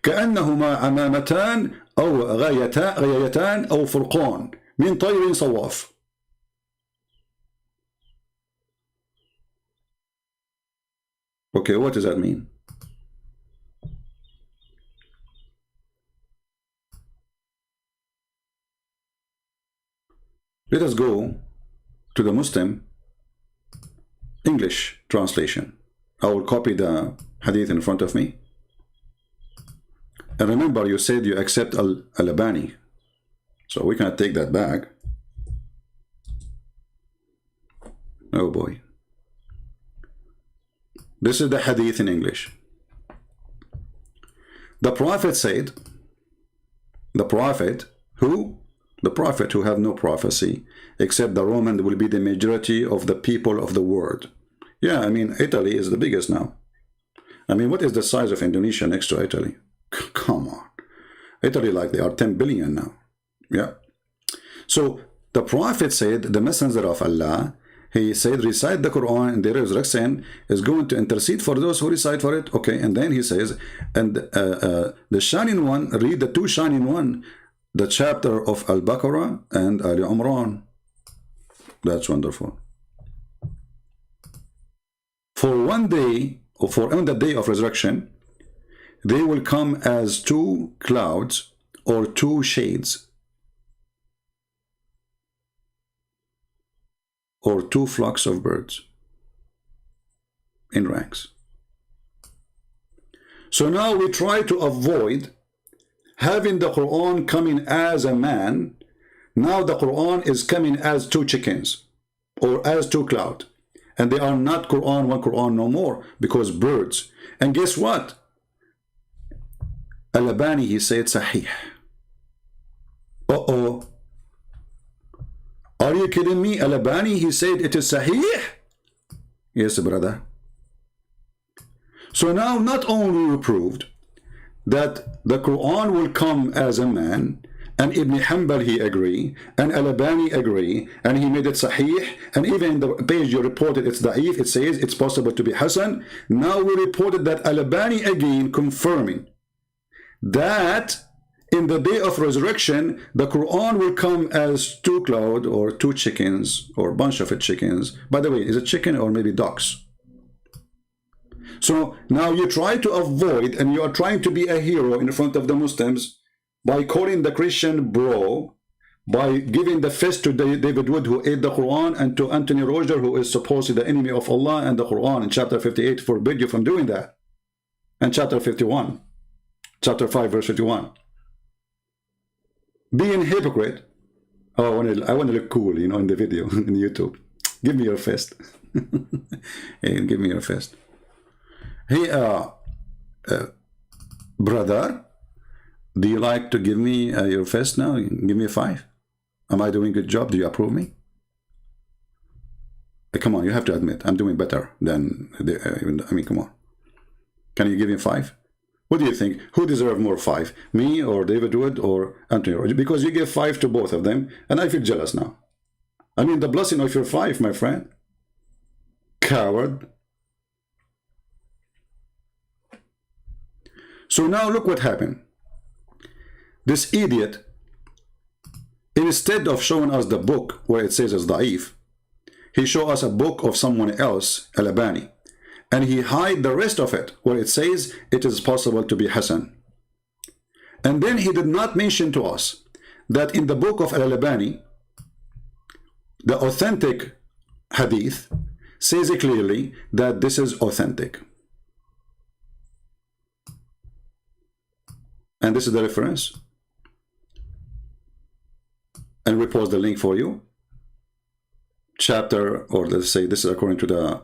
كأنهما عمامتان أو غايتان أو فرقان من طير صواف. Okay, what does that mean? Let us go to the Muslim English translation. I will copy the hadith in front of me. And remember, you said you accept Al-Albani, so we cannot take that back. Oh boy. This is the hadith in English. The Prophet said, the Prophet who? The Prophet who have no prophecy, except the Roman will be the majority of the people of the world. Yeah, I mean, Italy is the biggest now. I mean, what is the size of Indonesia next to Italy? Come on. Italy, like, they are 10 billion now. Yeah. So the Prophet said, the messenger of Allah, he said, recite the Quran and the resurrection is going to intercede for those who recite for it. Okay, and then he says, and the shining one, read the two shining one, the chapter of Al-Baqarah and Ali Imran. That's wonderful. For one day, or for on the day of resurrection, they will come as two clouds or two shades, or two flocks of birds in ranks. So now we try to avoid having the Quran coming as a man. Now the Quran is coming as two chickens or as two clouds. And they are not Quran, one Quran no more, because birds. And guess what? Al-Albani, he said Sahih. Uh-oh. Are you kidding me? Al-Albani, he said it is Sahih? Yes, brother. So now not only we proved that the Quran will come as a man, and Ibn Hanbal he agree, and Al-Albani agree, and he made it Sahih, and even the page you reported it's Da'if, it says it's possible to be Hasan. Now we reported that Al-Albani again confirming that in the day of resurrection, the Quran will come as two clouds or two chickens or a bunch of chickens. By the way, is it chicken or maybe ducks? So now you try to avoid, and you are trying to be a hero in front of the Muslims by calling the Christian bro, by giving the fist to David Wood who ate the Quran, and to Anthony Roger who is supposedly the enemy of Allah, and the Quran in chapter 58 forbid you from doing that. And chapter 51, chapter 5 verse 51. Being hypocrite. Oh, I want to look cool, you know, in the video, in YouTube. Give me your fist. Hey, give me your fist. Hey, brother, do you like to give me your fist now? Give me a 5. Am I doing a good job? Do you approve me? Come on, you have to admit, I'm doing better than, I mean, come on. Can you give me 5? What do you think? Who deserves more 5? Me or David Wood or Anthony Roger? Because you give 5 to both of them, and I feel jealous now. I mean, the blessing of your 5, my friend. Coward. So now look what happened. This idiot, instead of showing us the book where it says it's da'if, he showed us a book of someone else, Al-Albani, and he hide the rest of it where it says it is possible to be Hasan. And then he did not mention to us that in the book of Al-Albani, the authentic hadith says clearly that this is authentic. And this is the reference. And we post the link for you. Chapter, or let's say this is according to the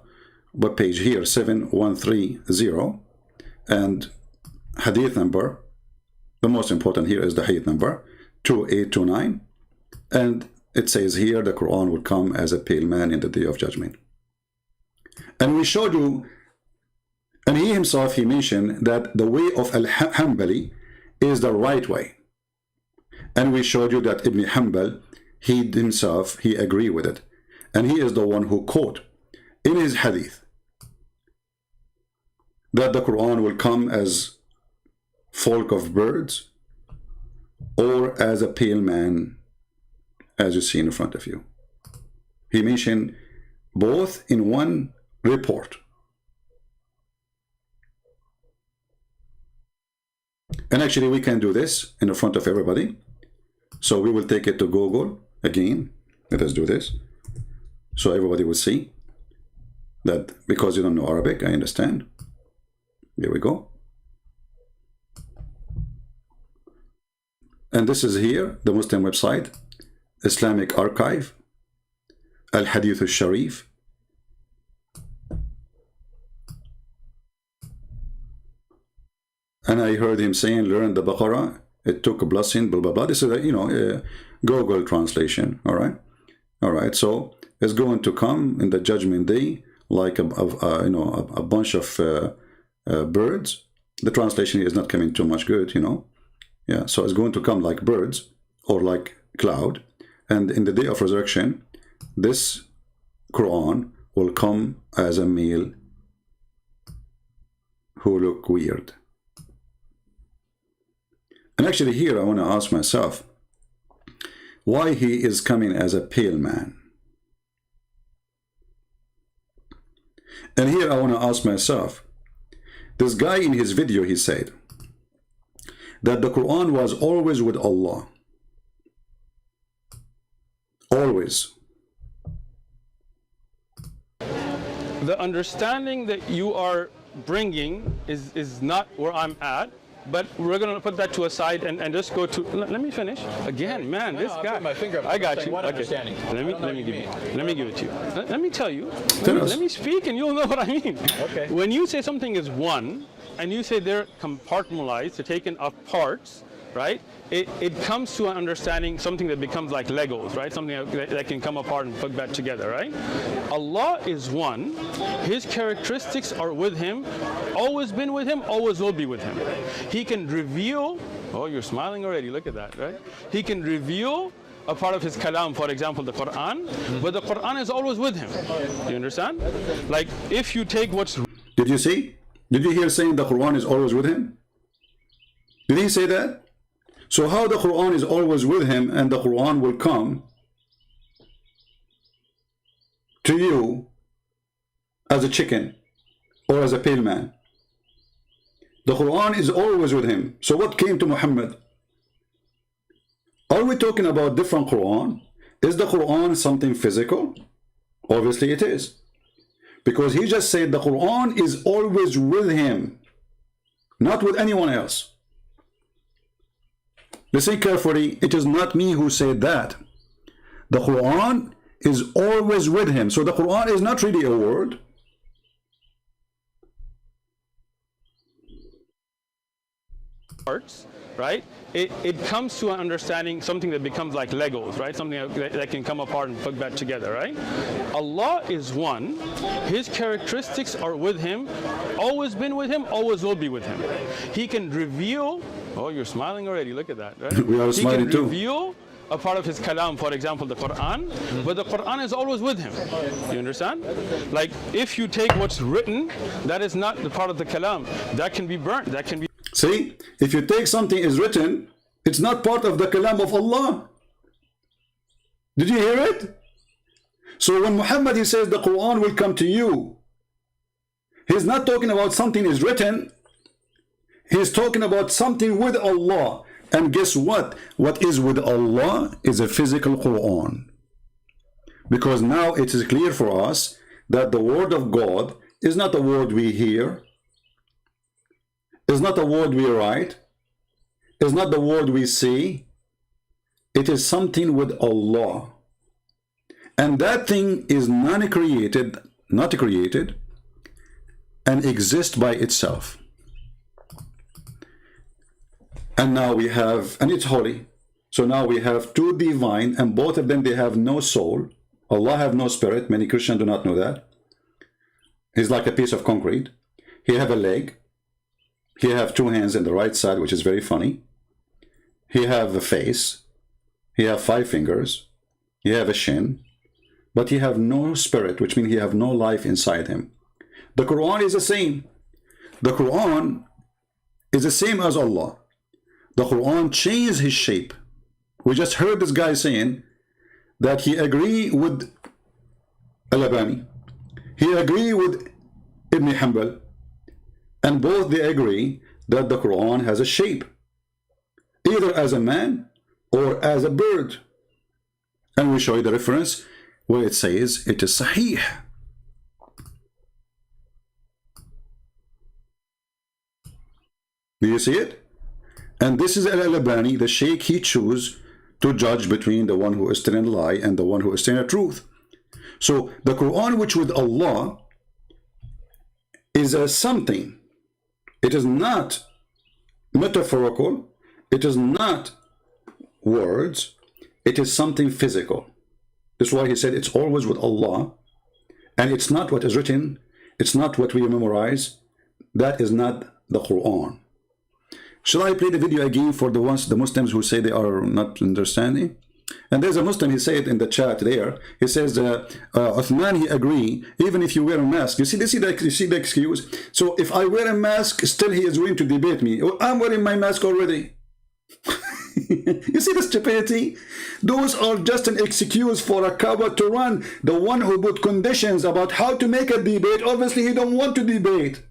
web page here, 7130. And hadith number, the most important here is the hadith number, 2829. And it says here the Quran will come as a pale man in the day of judgment. And we showed you, and he himself, he mentioned that the way of Al-Hanbali is the right way. And we showed you that Ibn Hanbal he himself, he agreed with it. And he is the one who quote in his hadith that the Quran will come as folk of birds or as a pale man, as you see in front of you. He mentioned both in one report. And actually we can do this in front of everybody. So we will take it to Google again. Let us do this. So everybody will see that, because you don't know Arabic, I understand. There we go. And this is here, the Muslim website, Islamic Archive, Al-Hadith al-Sharif. And I heard him saying, learn the Baqarah. It took a blessing, blah, blah, blah. This is a, a Google translation, all right? All right, so it's going to come in the judgment day like a bunch of birds. The translation is not coming too much good, Yeah, so it's going to come like birds or like cloud. And in the day of resurrection, this Quran will come as a male who look weird. And actually here I want to ask myself, why he is coming as a pale man? And here I want to ask myself, this guy in his video, he said that the Quran was always with Allah. Always. The understanding that you are bringing is not where I'm at. But we're going to put that to a side and just go to. Let me finish. Again, man, this guy. My finger up. I got you. What Okay. understanding? Let me give it to you. Let me tell you. Tell us. Let me speak, and you'll know what I mean. Okay. When you say something is one, and you say they're compartmentalized, they're taken of parts, right? It comes to an understanding, something that becomes like Legos, right? Something that can come apart and put back together, right? Allah is one. His characteristics are with him, always been with him, always will be with him. He can reveal, oh, you're smiling already, look at that, right? He can reveal a part of his kalam, for example, the Quran, but the Quran is always with him. You understand? Like, if you take what's... Did you see? Did you hear saying the Quran is always with him? Did he say that? So how the Quran is always with him and the Quran will come to you as a chicken or as a pale man? The Quran is always with him. So what came to Muhammad? Are we talking about different Quran? Is the Quran something physical? Obviously it is. Because he just said the Quran is always with him, not with anyone else. Listen carefully, it is not me who said that. The Quran is always with him. So the Quran is not really a word. Parts, right? It comes to an understanding, something that becomes like Legos, right? Something that can come apart and put back together, right? Allah is one. His characteristics are with him, always been with him, always will be with him. He can reveal, oh, you're smiling already, look at that, right? We are smiling too. He can reveal a part of his kalam, for example, the Quran, but the Quran is always with him. You understand? Like, if you take what's written, that is not the part of the kalam. That can be burnt, that can be... See, if you take something is written, it's not part of the kalam of Allah. Did you hear it? So when Muhammad, he says the Quran will come to you, he's not talking about something is written. He's talking about something with Allah. And guess what? What is with Allah is a physical Quran. Because now it is clear for us that the word of God is not a word we hear, is not a word we write, is not the word we see. It is something with Allah. And that thing is not created, and exists by itself. And now we have, and it's holy. So now we have two divine, and both of them, they have no soul. Allah have no spirit. Many Christians do not know that. He's like a piece of concrete. He have a leg. He have two hands in the right side, which is very funny. He have a face. He have 5 fingers. He have a shin, but he have no spirit, which means he have no life inside him. The Quran is the same. The Quran is the same as Allah. The Quran changed his shape. We just heard this guy saying that he agree with Al-Albani. He agree with Ibn Hanbal. And both they agree that the Quran has a shape, either as a man or as a bird. And we show you the reference where it says it is Sahih. Do you see it? And this is Al-Albani, the Shaykh. He choose to judge between the one who is telling a lie and the one who is telling the truth. So the Quran, which with Allah, is a something. It is not metaphorical. It is not words. It is something physical. That's why he said it's always with Allah. And it's not what is written. It's not what we memorize. That is not the Quran. Shall I play the video again for the Muslims who say they are not understanding? And there's a Muslim, he said in the chat there, he says, Uthman, he agree, even if you wear a mask. You see the excuse? So if I wear a mask, still he is willing to debate me. I'm wearing my mask already. You see the stupidity? Those are just an excuse for a coward to run. The one who put conditions about how to make a debate, obviously he don't want to debate.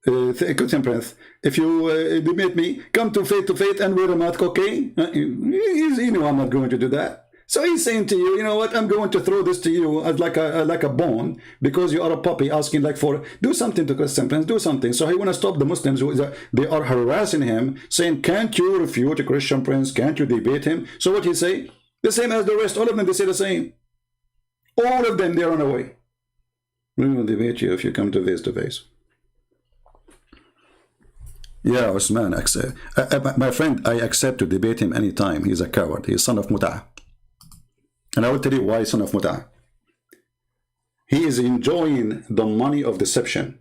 Christian Prince, if you debate me, come to faith and wear a mask, okay? You know I'm not going to do that. So he's saying to you, you know what, I'm going to throw this to you as like a bone, because you are a puppy asking like for, do something to Christian Prince, do something. So he want to stop the Muslims who they are harassing him, saying, can't you refute a Christian Prince? Can't you debate him? So what he say? The same as the rest. All of them, they say the same. All of them, they run away. We will debate you if you come to face. Yeah, Uthman, my friend, I accept to debate him anytime. He's a coward. He's son of Mut'ah. And I will tell you why son of Mut'ah. He is enjoying the money of deception.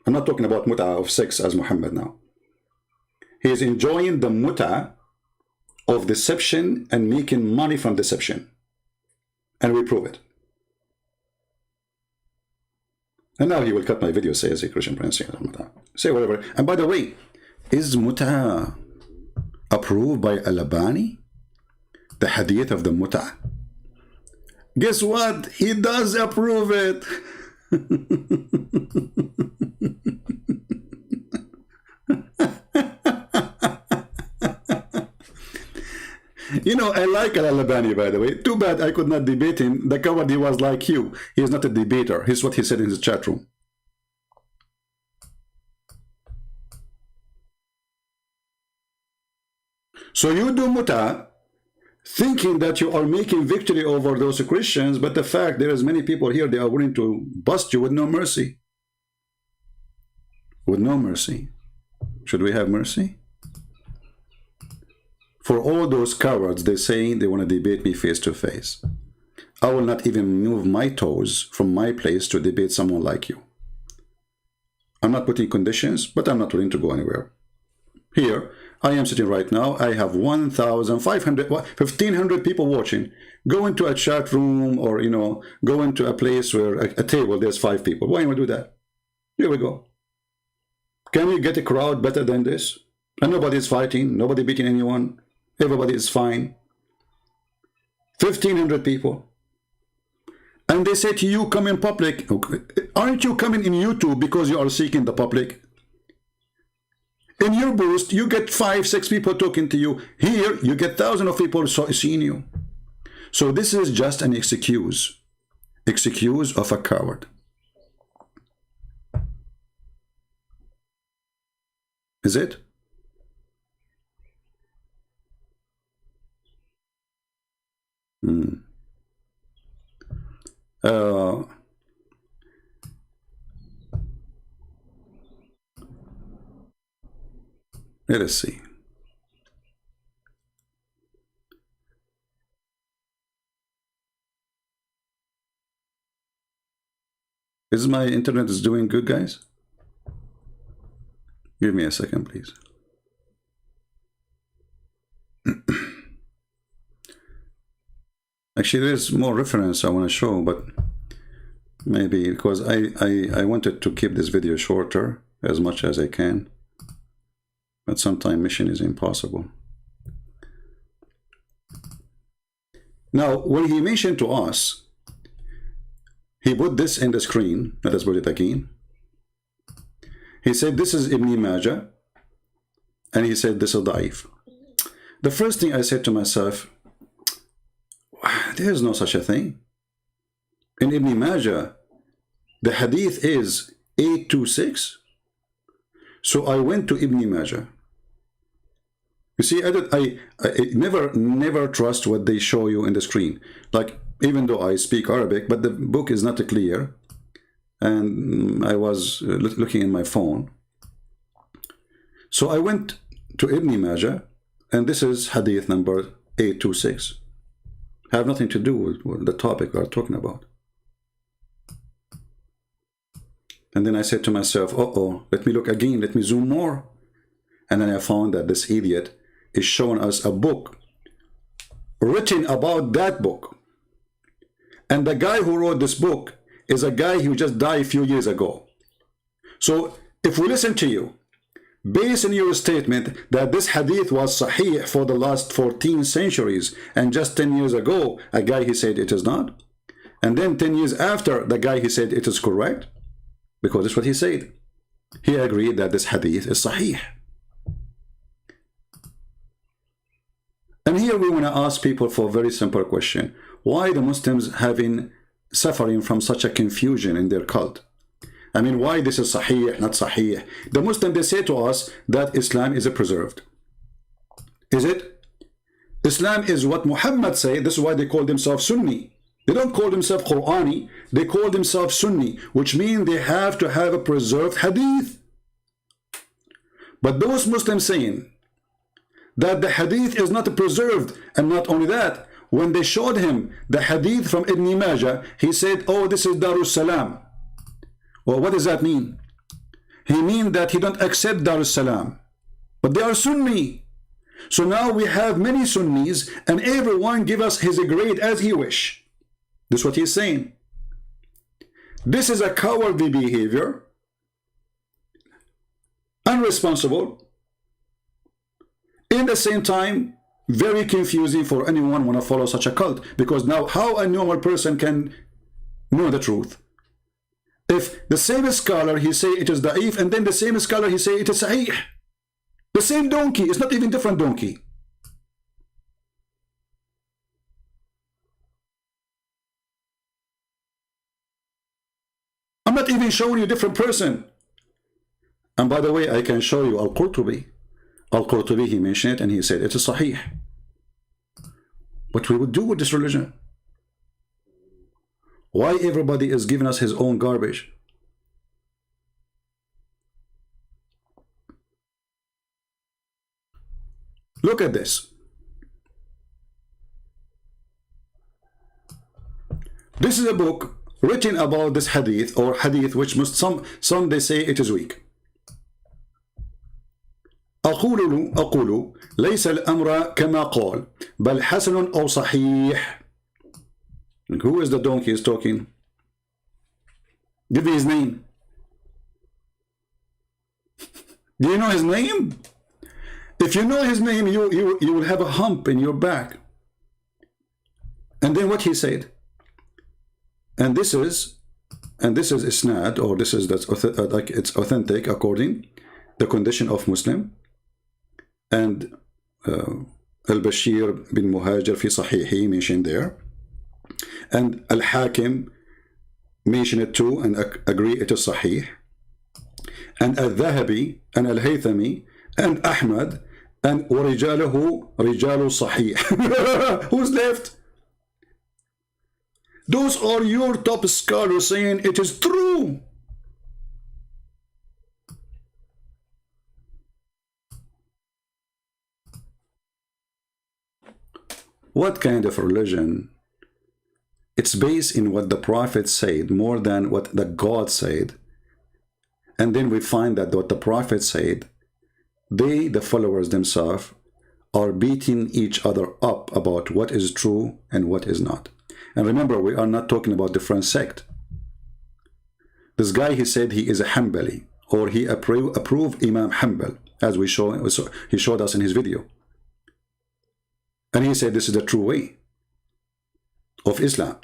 I'm not talking about Mut'ah of sex as Muhammad now. He is enjoying the Mut'ah of deception and making money from deception. And we prove it. And now he will cut my video, say as a Christian Prince, say whatever. And by the way, is Mut'ah approved by Al-Albani? The hadith of the Mut'ah? Guess what? He does approve it. You know, I like Al-Albani, by the way. Too bad I could not debate him. The coward, he was like you. He is not a debater. Here's what he said in his chat room. So you do Mut'ah, thinking that you are making victory over those Christians, but the fact there is many people here, they are willing to bust you with no mercy. With no mercy. Should we have mercy? For all those cowards, they say they want to debate me face to face. I will not even move my toes from my place to debate someone like you. I'm not putting conditions, but I'm not willing to go anywhere. Here, I am sitting right now. I have 1,500, 1,500 people watching. Go into a chat room or, you know, go into a place where a table, there's 5 people. Why don't we do that? Here we go. Can we get a crowd better than this? And nobody is fighting, nobody beating anyone. Everybody is fine. 1,500 people. And they say to you, come in public. Aren't you coming in YouTube because you are seeking the public? In your boost, you get 5, 6 people talking to you. Here, you get thousands of people seeing you. So this is just an excuse. Excuse of a coward. Is it? Let us see. Is my internet is doing good, guys? Give me a second, please. Actually, there's more reference I want to show, but maybe because I wanted to keep this video shorter as much as I can, but sometimes mission is impossible. Now, when he mentioned to us, he put this in the screen. Let us put it again. He said, this is Ibn Majah, and he said, this is Da'if. The first thing I said to myself, there is no such a thing. In Ibn Majah, the hadith is 826. So I went to Ibn Majah. You see, I never trust what they show you in the screen. Like, even though I speak Arabic, but the book is not clear. And I was looking in my phone. So I went to Ibn Majah, and this is hadith number 826. Have nothing to do with the topic we're talking about. And then I said to myself, let me look again, let me zoom more. And then I found that this idiot is showing us a book written about that book. And the guy who wrote this book is a guy who just died a few years ago. So if we listen to you, based on your statement that this hadith was sahih for the last 14 centuries, and just 10 years ago, a guy he said it is not, and then 10 years after, the guy he said it is correct, because that's what he said. He agreed that this hadith is sahih. And here we want to ask people for a very simple question. Why the Muslims suffering from such a confusion in their cult? I mean, why this is sahih, not sahih? The Muslims, they say to us that Islam is preserved. Is it? Islam is what Muhammad said. This is why they call themselves Sunni. They don't call themselves Qur'ani. They call themselves Sunni, which means they have to have a preserved hadith. But those Muslims saying that the hadith is not preserved, and not only that, when they showed him the hadith from Ibn Majah, he said, oh, this is Darus Salam. Well, what does that mean? He means that he don't accept Darus Salam. But they are Sunni. So now we have many Sunnis, and everyone give us his grade as he wish. This is what he's saying. This is a cowardly behavior, unresponsible, in the same time, very confusing for anyone want to follow such a cult. Because now, how a normal person can know the truth? If the same scholar, he say it is da'if, and then the same scholar, he say it is sahih. The same donkey, it's not even different donkey. I'm not even showing you different person. And by the way, I can show you Al-Qurtubi. Al-Qurtubi, he mentioned it, and he said it is sahih. What we would do with this religion? Why everybody is giving us his own garbage? Look at this. This is a book written about this hadith, or hadith which some they say it is weak. أقول ليس الأمر كما قال بل حسن أو صحيح. Who is the donkey is talking? Give me his name. Do you know his name? If you know his name, you will have a hump in your back. And then what he said? And this is isnad, or this is like it's authentic according the condition of Muslim. And Al-Bashir bin Muhajir fi Sahihi mentioned there. And Al-Hakim mentioned it too and agree it is Sahih. And Al-Dhahabi and Al-Haythami and Ahmad and وَرِجَالُهُ رِجَالُ Sahih. Who's left? Those are your top scholars saying it is true. What kind of religion? It's based in what the Prophet said more than what the God said. And then we find that what the Prophet said, they, the followers themselves, are beating each other up about what is true and what is not. And remember, we are not talking about different sect. This guy, he said he is a Hanbali, or he approved Imam Hanbal, as he showed us in his video. And he said this is the true way of Islam.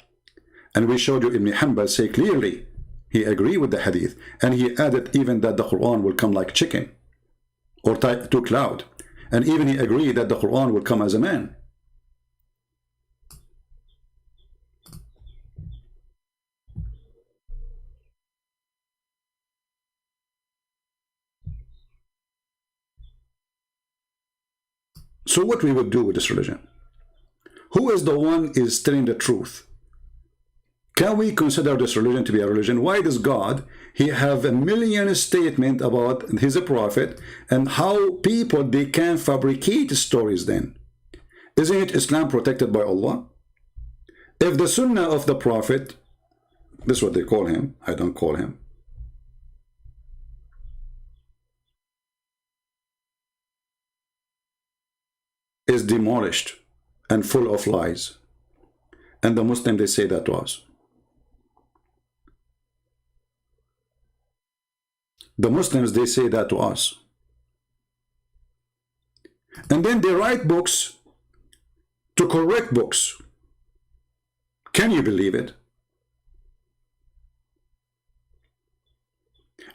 And we showed you Ibn Hanbal say clearly he agreed with the hadith, and he added even that the Quran will come like chicken or to cloud, and even he agreed that the Quran will come as a man. So what we would do with this religion? Who is the one is telling the truth? Can we consider this religion to be a religion? Why does God, he have a million statement about his prophet and how people, they can fabricate stories then? Isn't it Islam protected by Allah? If the sunnah of the prophet, this is what they call him, I don't call him, is demolished and full of lies, and the Muslims, they say that to us. The Muslims, they say that to us. And then they write books to correct books. Can you believe it?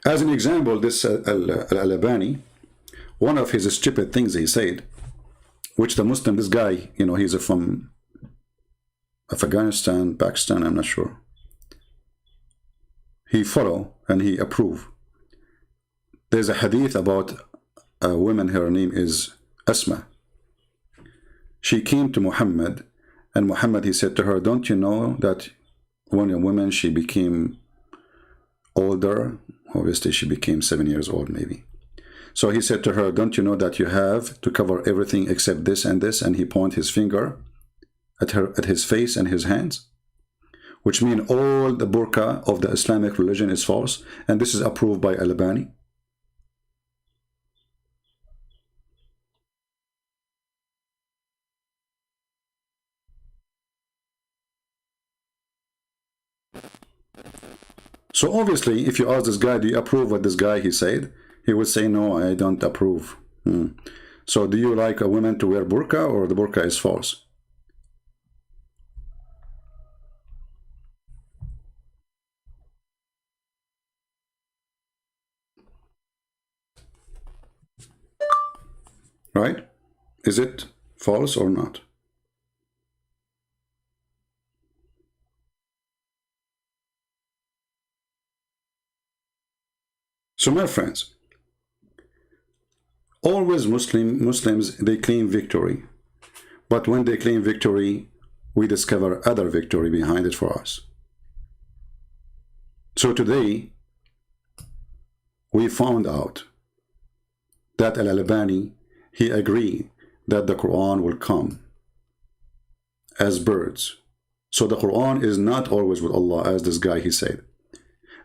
As an example, this Al-Albani, one of his stupid things he said, which the Muslim, this guy, you know, he's from Afghanistan, Pakistan, I'm not sure. He follow and he approve. There's a hadith about a woman, her name is Asma. She came to Muhammad, and Muhammad, he said to her, don't you know that when a woman, she became older, obviously she became 7 years old maybe. So he said to her, don't you know that you have to cover everything except this and this? And he pointed his finger at his face and his hands, which mean all the burqa of the Islamic religion is false. And this is approved by Al-Albani. So obviously, if you ask this guy, do you approve what this guy he said? He would say, no, I don't approve. So do you like a woman to wear burqa, or the burqa is false? Right? Is it false or not? So my friends, always Muslims, they claim victory. But when they claim victory, we discover other victory behind it for us. So today, we found out that Al-Albani, he agreed that the Quran will come as birds. So the Quran is not always with Allah, as this guy he said.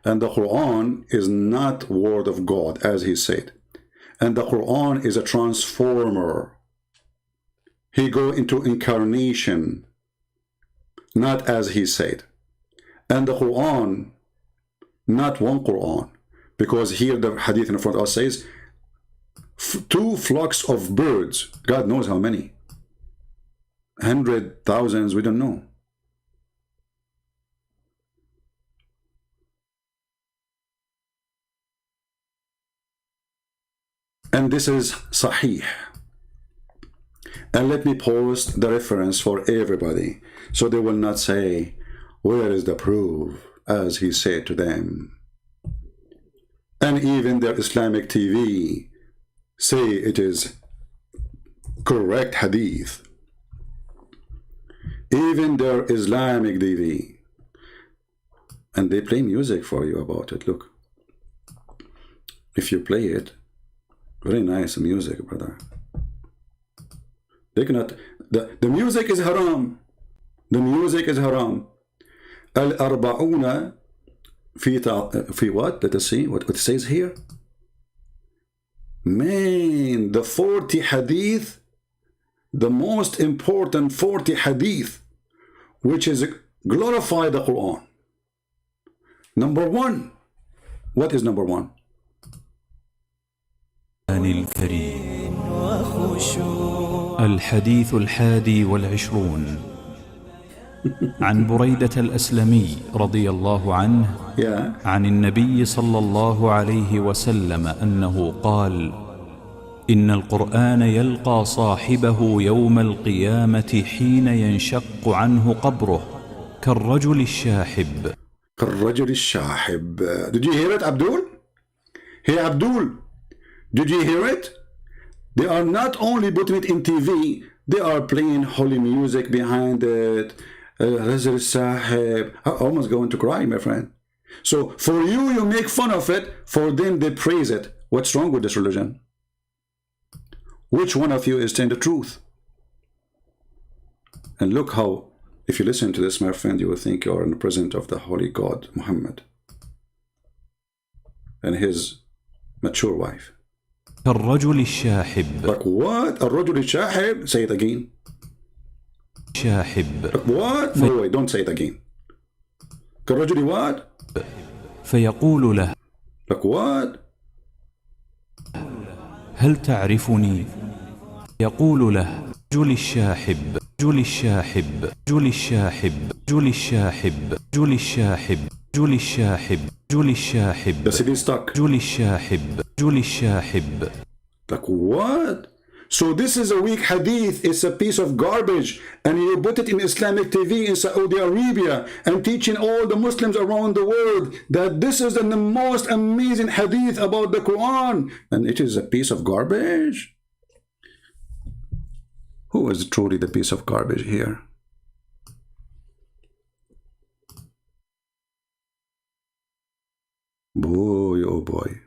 And the Quran is not word of God, as he said. And the Quran is a transformer. He go into incarnation, not as he said. And the Quran, not one Quran, because here the hadith in front of us says, 2 flocks of birds, God knows how many, 100,000s, we don't know. And this is Sahih. And let me post the reference for everybody, so they will not say, where is the proof, as he said to them. And even their Islamic TV say it is correct hadith. Even their Islamic TV. And they play music for you about it. Look. If you play it, very nice music, brother. They cannot, the music is haram. The music is haram. Al-arba'una fi what? Let us see what it says here. Man, the 40 hadith the most important 40 hadith which is glorify the Quran. Number one. What is number one? الكريم الحديث 21 عن بريدة الأسلمي رضي الله عنه عن النبي صلى الله عليه وسلم أنه قال: إن القرآن يلقى صاحبه يوم القيامة حين ينشق عنه قبره كالرجل الشاحب. كالرجل الشاحب. Did you hear it, Abdul? Hey, Abdul, did you hear it? They are not only putting it in TV, they are playing holy music behind it. Rajul Sahib. I'm almost going to cry, my friend. So for you, you make fun of it. For them, they praise it. What's wrong with this religion? Which one of you is telling the truth? And look how, if you listen to this, my friend, you will think you are in the presence of the holy God, Muhammad, and his mature wife. الرجل الشاحب. Like what? الرجل الشاحب? Say it again. شاحب. Like what? No, wait, don't say it again. كالرجل what? فيقول له. Like what? هل تعرفني؟ يقول له: رجل الشاحب، رجل الشاحب، رجل الشاحب، رجل الشاحب، رجل الشاحب، رجل الشاحب، رجل الشاحب. The city is stuck. رجل الشاحب، رجل الشاحب. Like what? So this is a weak hadith. It's a piece of garbage, and you put it in Islamic TV in Saudi Arabia and teaching all the Muslims around the world that this is the most amazing hadith about the Quran, and it is a piece of garbage. Who is truly the piece of garbage here? Boy, oh boy.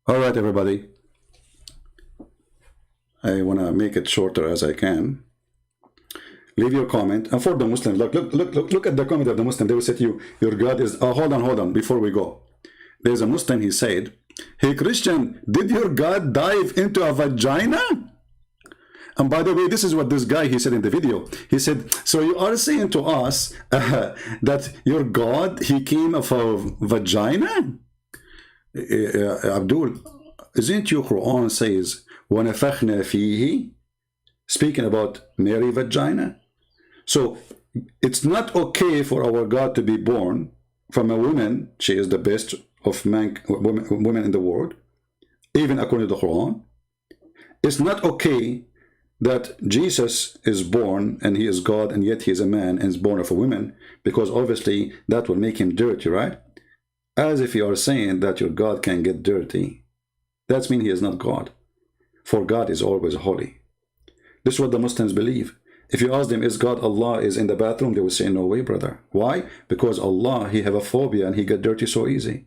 All right, everybody. I want to make it shorter as I can. Leave your comment. And for the Muslims, look at the comment of the Muslim. They will say to you, your God is... Oh, hold on, before we go. There's a Muslim, he said, hey, Christian, did your God dive into a vagina? And by the way, this is what this guy, he said in the video. He said, so you are saying to us that your God, he came of a vagina? Abdul, isn't your Quran says, وَنَفَخْنَا فِيهِ, speaking about Mary vagina? So it's not okay for our God to be born from a woman. She is the best of women in the world, even according to the Quran. It's not okay that Jesus is born and he is God, and yet he is a man and is born of a woman, because obviously that will make him dirty, right? As if you are saying that your God can get dirty. That means he is not God. For God is always holy. This is what the Muslims believe. If you ask them, is God Allah is in the bathroom? They will say, no way, brother. Why? Because Allah, he have a phobia and he get dirty so easy.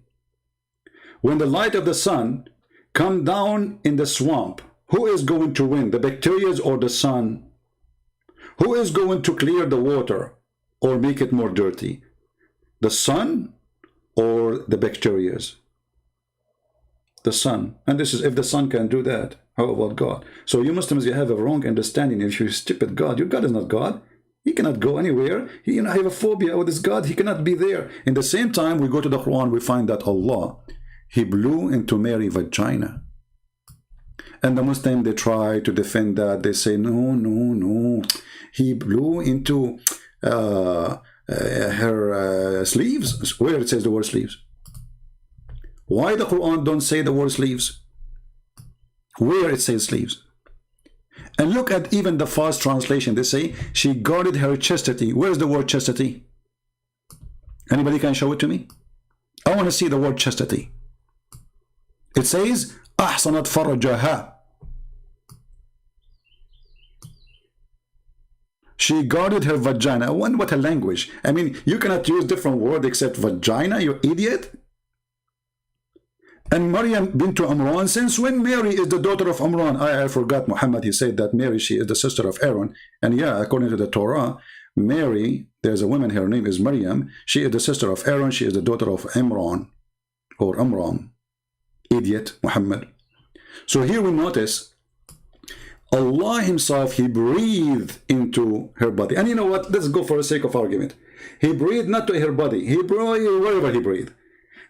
When the light of the sun come down in the swamp, who is going to win, the bacteria or the sun? Who is going to clear the water or make it more dirty? The sun or the bacteria? The sun. And this is, if the sun can do that, how about God? So you Muslims, you have a wrong understanding. If you stupid God, your God is not God. He cannot go anywhere. He, have a phobia with his God. He cannot be there. In the same time, we go to the Quran, we find that Allah, he blew into Mary's vagina. And the Muslim, they try to defend that. They say, no. He blew into her sleeves. Where it says the word sleeves? Why the Quran don't say the word sleeves? Where it says sleeves? And look at even the fast translation. They say, she guarded her chastity. Where's the word chastity? Anybody can show it to me? I want to see the word chastity. It says, أحصنت فرجها. She guarded her vagina. I wonder what a language. I mean, you cannot use different word except vagina, you idiot. And Maryam bint Imran, since when Mary is the daughter of Imran? I forgot Muhammad, he said that Mary, she is the sister of Aaron. And yeah, according to the Torah, Mary, there's a woman, her name is Maryam. She is the sister of Aaron. She is the daughter of Imran or Amram. Idiot, Muhammad. So here we notice Allah himself, he breathed into her body. And you know what? Let's go for the sake of argument. He breathed not to her body. He breathed wherever he breathed.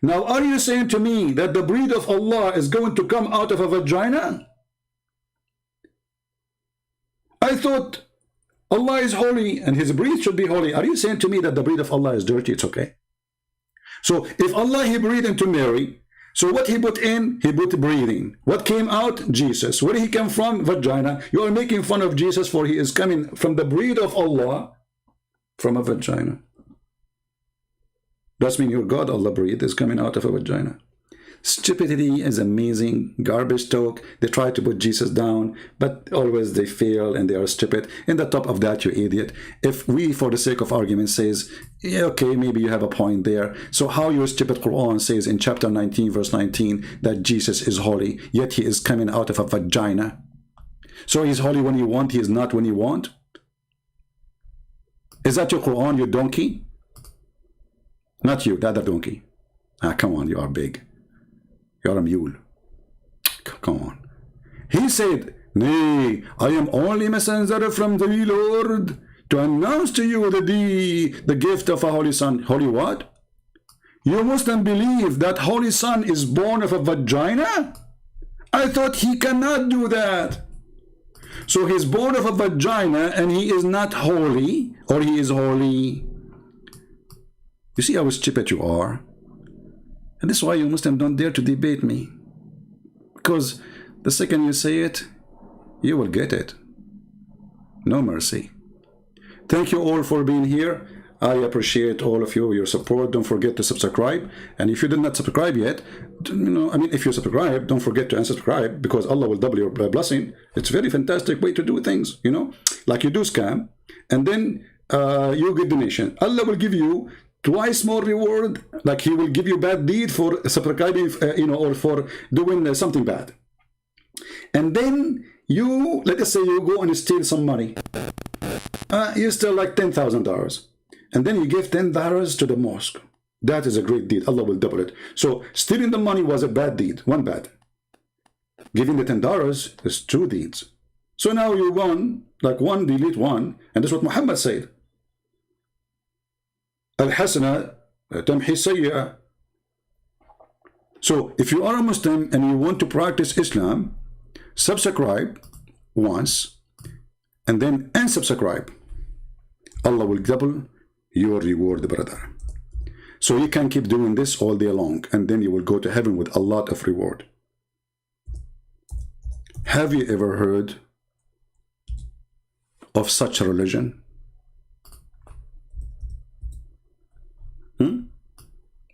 Now, are you saying to me that the breath of Allah is going to come out of a vagina? I thought Allah is holy and his breath should be holy. Are you saying to me that the breath of Allah is dirty? It's okay. So if Allah, he breathed into Mary, so what he put in? He put breathing. What came out? Jesus. Where he came from? Vagina. You are making fun of Jesus, for he is coming from the breath of Allah from a vagina. That means your God, Allah breathe, is coming out of a vagina. Stupidity is amazing. Garbage talk. They try to put Jesus down, but always they fail and they are stupid. In the top of that, you idiot. If we, for the sake of argument, says, yeah, okay, maybe you have a point there. So how your stupid Quran says in chapter 19, verse 19, that Jesus is holy, yet he is coming out of a vagina. So he's holy when you want, he is not when you want? Is that your Quran, you donkey? Not you, the other donkey. Ah, come on, you are big. You're a mule. Come on. He said, nay, I am only messenger from the Lord to announce to you the gift of a holy son. Holy what? You Muslim believe that holy son is born of a vagina? I thought he cannot do that. So he's born of a vagina and he is not holy, or he is holy. You see how stupid you are? And this is why you Muslims don't dare to debate me. Because the second you say it, you will get it. No mercy. Thank you all for being here. I appreciate all of you, your support. Don't forget to subscribe. And if you did not subscribe yet, if you subscribe, don't forget to unsubscribe, because Allah will double your blessing. It's a very fantastic way to do things, like you do scam, and then you get donation. Allah will give you twice more reward, like he will give you bad deed for subscribing, or for doing something bad. And then you, let us say you go and steal some money. You steal like $10,000. And then you give $10 to the mosque. That is a great deed. Allah will double it. So stealing the money was a bad deed, one bad. Giving the $10 is two deeds. So now you won, like one delete one, and that's what Muhammad said. Al-Hasana tamhi sayyi'ah. So if you are a Muslim and you want to practice Islam, subscribe once and then unsubscribe. Allah will double your reward, brother. So you can keep doing this all day long, and then you will go to heaven with a lot of reward. Have you ever heard of such a religion?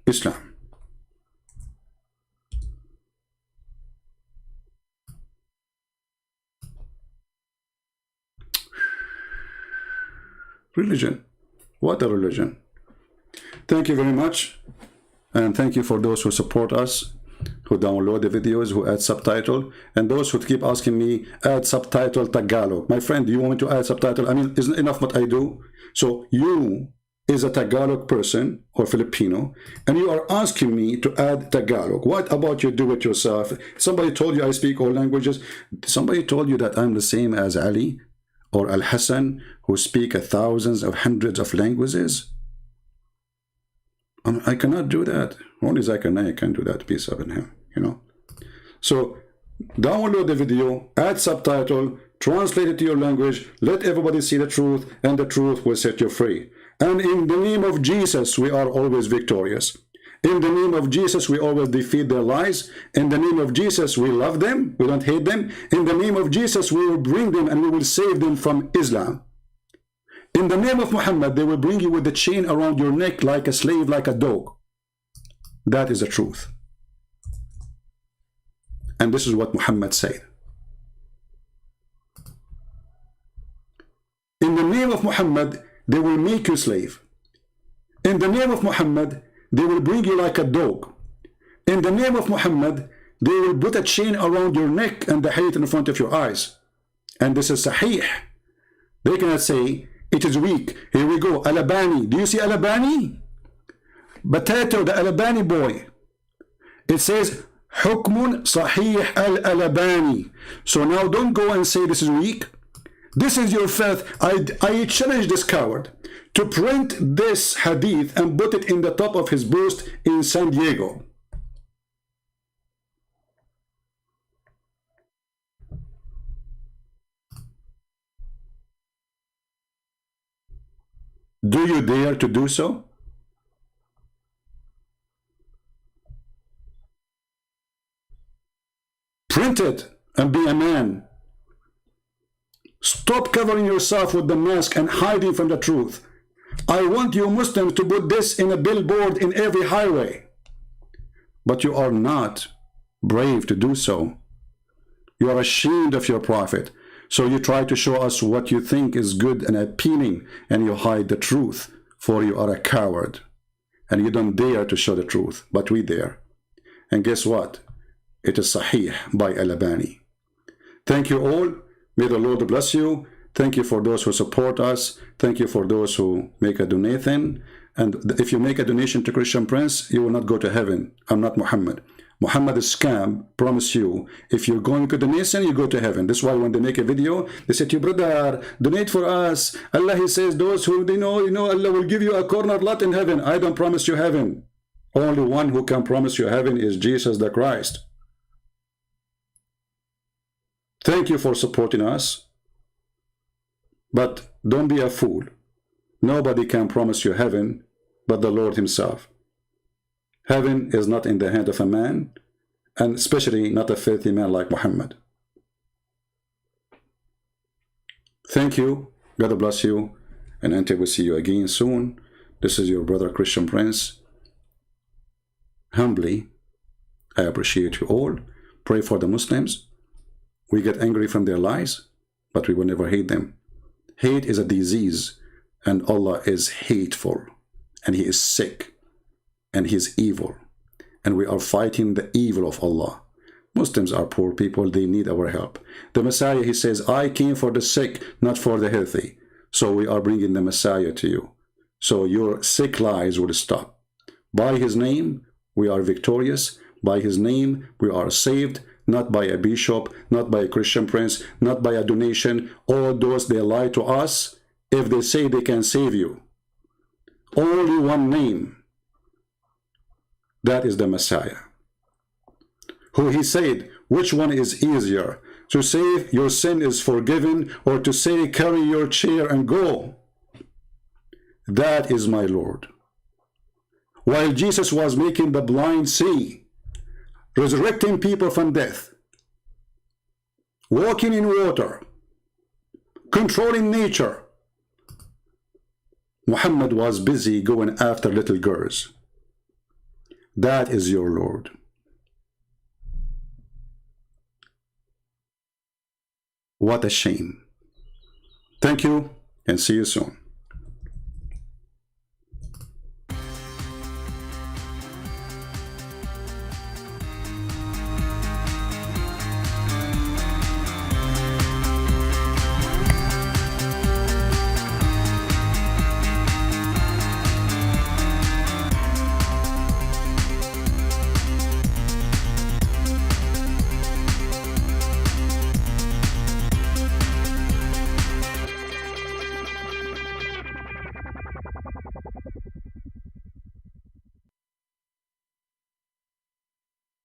Islam. Religion. What a religion. Thank you very much. And thank you for those who support us, who download the videos, who add subtitle, and those who keep asking me, add subtitle Tagalog. My friend, do you want me to add subtitle? Isn't enough what I do? So you is a Tagalog person or Filipino, and you are asking me to add Tagalog. What about you do it yourself? Somebody told you I speak all languages. Somebody told you that I'm the same as Ali or Al-Hassan, who speak thousands of hundreds of languages? I cannot do that. Only Zakir can do that. Peace upon him, So download the video, add subtitle, translate it to your language, let everybody see the truth, and the truth will set you free. And in the name of Jesus, we are always victorious. In the name of Jesus, we always defeat their lies. In the name of Jesus, we love them. We don't hate them. In the name of Jesus, we will bring them and we will save them from Islam. In the name of Muhammad, they will bring you with the chain around your neck like a slave, like a dog. That is the truth. And this is what Muhammad said. In the name of Muhammad, they will make you slave. In the name of Muhammad, they will bring you like a dog. In the name of Muhammad, they will put a chain around your neck and the hadith in front of your eyes. And this is sahih. They cannot say, it is weak. Here we go. Al-Albani. Do you see Al-Albani? Potato, the Al-Albani boy. It says, حكم صحيح الألباني. So now don't go and say this is weak. This is your faith. I challenge this coward to print this hadith and put it in the top of his booth in San Diego. Do you dare to do so? Print it and be a man. Stop covering yourself with the mask and hiding from the truth. I want you Muslims to put this in a billboard in every highway. But you are not brave to do so. You are ashamed of your prophet. So you try to show us what you think is good and appealing, and you hide the truth, for you are a coward. And you don't dare to show the truth, but we dare. And guess what? It is Sahih by Al-Albani. Thank you all. May the Lord bless you. Thank you for those who support us. Thank you for those who make a donation. And if you make a donation to Christian Prince, you will not go to heaven. I'm not Muhammad. Muhammad is scam. Promise you, if you're going to donation, you go to heaven. That's why when they make a video, they say to you, brother, donate for us. Allah, he says, those who you know, Allah will give you a corner lot in heaven. I don't promise you heaven. Only one who can promise you heaven is Jesus the Christ. Thank you for supporting us. But don't be a fool. Nobody can promise you heaven but the Lord himself. Heaven is not in the hand of a man, and especially not a filthy man like Muhammad. Thank you. God bless you. And until we see you again soon, this is your brother Christian Prince. Humbly, I appreciate you all. Pray for the Muslims. We get angry from their lies, but we will never hate them. Hate is a disease, and Allah is hateful, and He is sick, and He is evil, and we are fighting the evil of Allah. Muslims are poor people. They need our help. The Messiah, he says, I came for the sick, not for the healthy. So we are bringing the Messiah to you. So your sick lies will stop. By His name, we are victorious. By His name, we are saved. Not by a bishop, not by a Christian prince, not by a donation. All those, they lie to us if they say they can save you. Only one name. That is the Messiah. Who He said, which one is easier? To say your sin is forgiven, or to say carry your chair and go? That is my Lord. While Jesus was making the blind see, resurrecting people from death, walking in water, controlling nature, Muhammad was busy going after little girls. That is your Lord. What a shame. Thank you, and see you soon.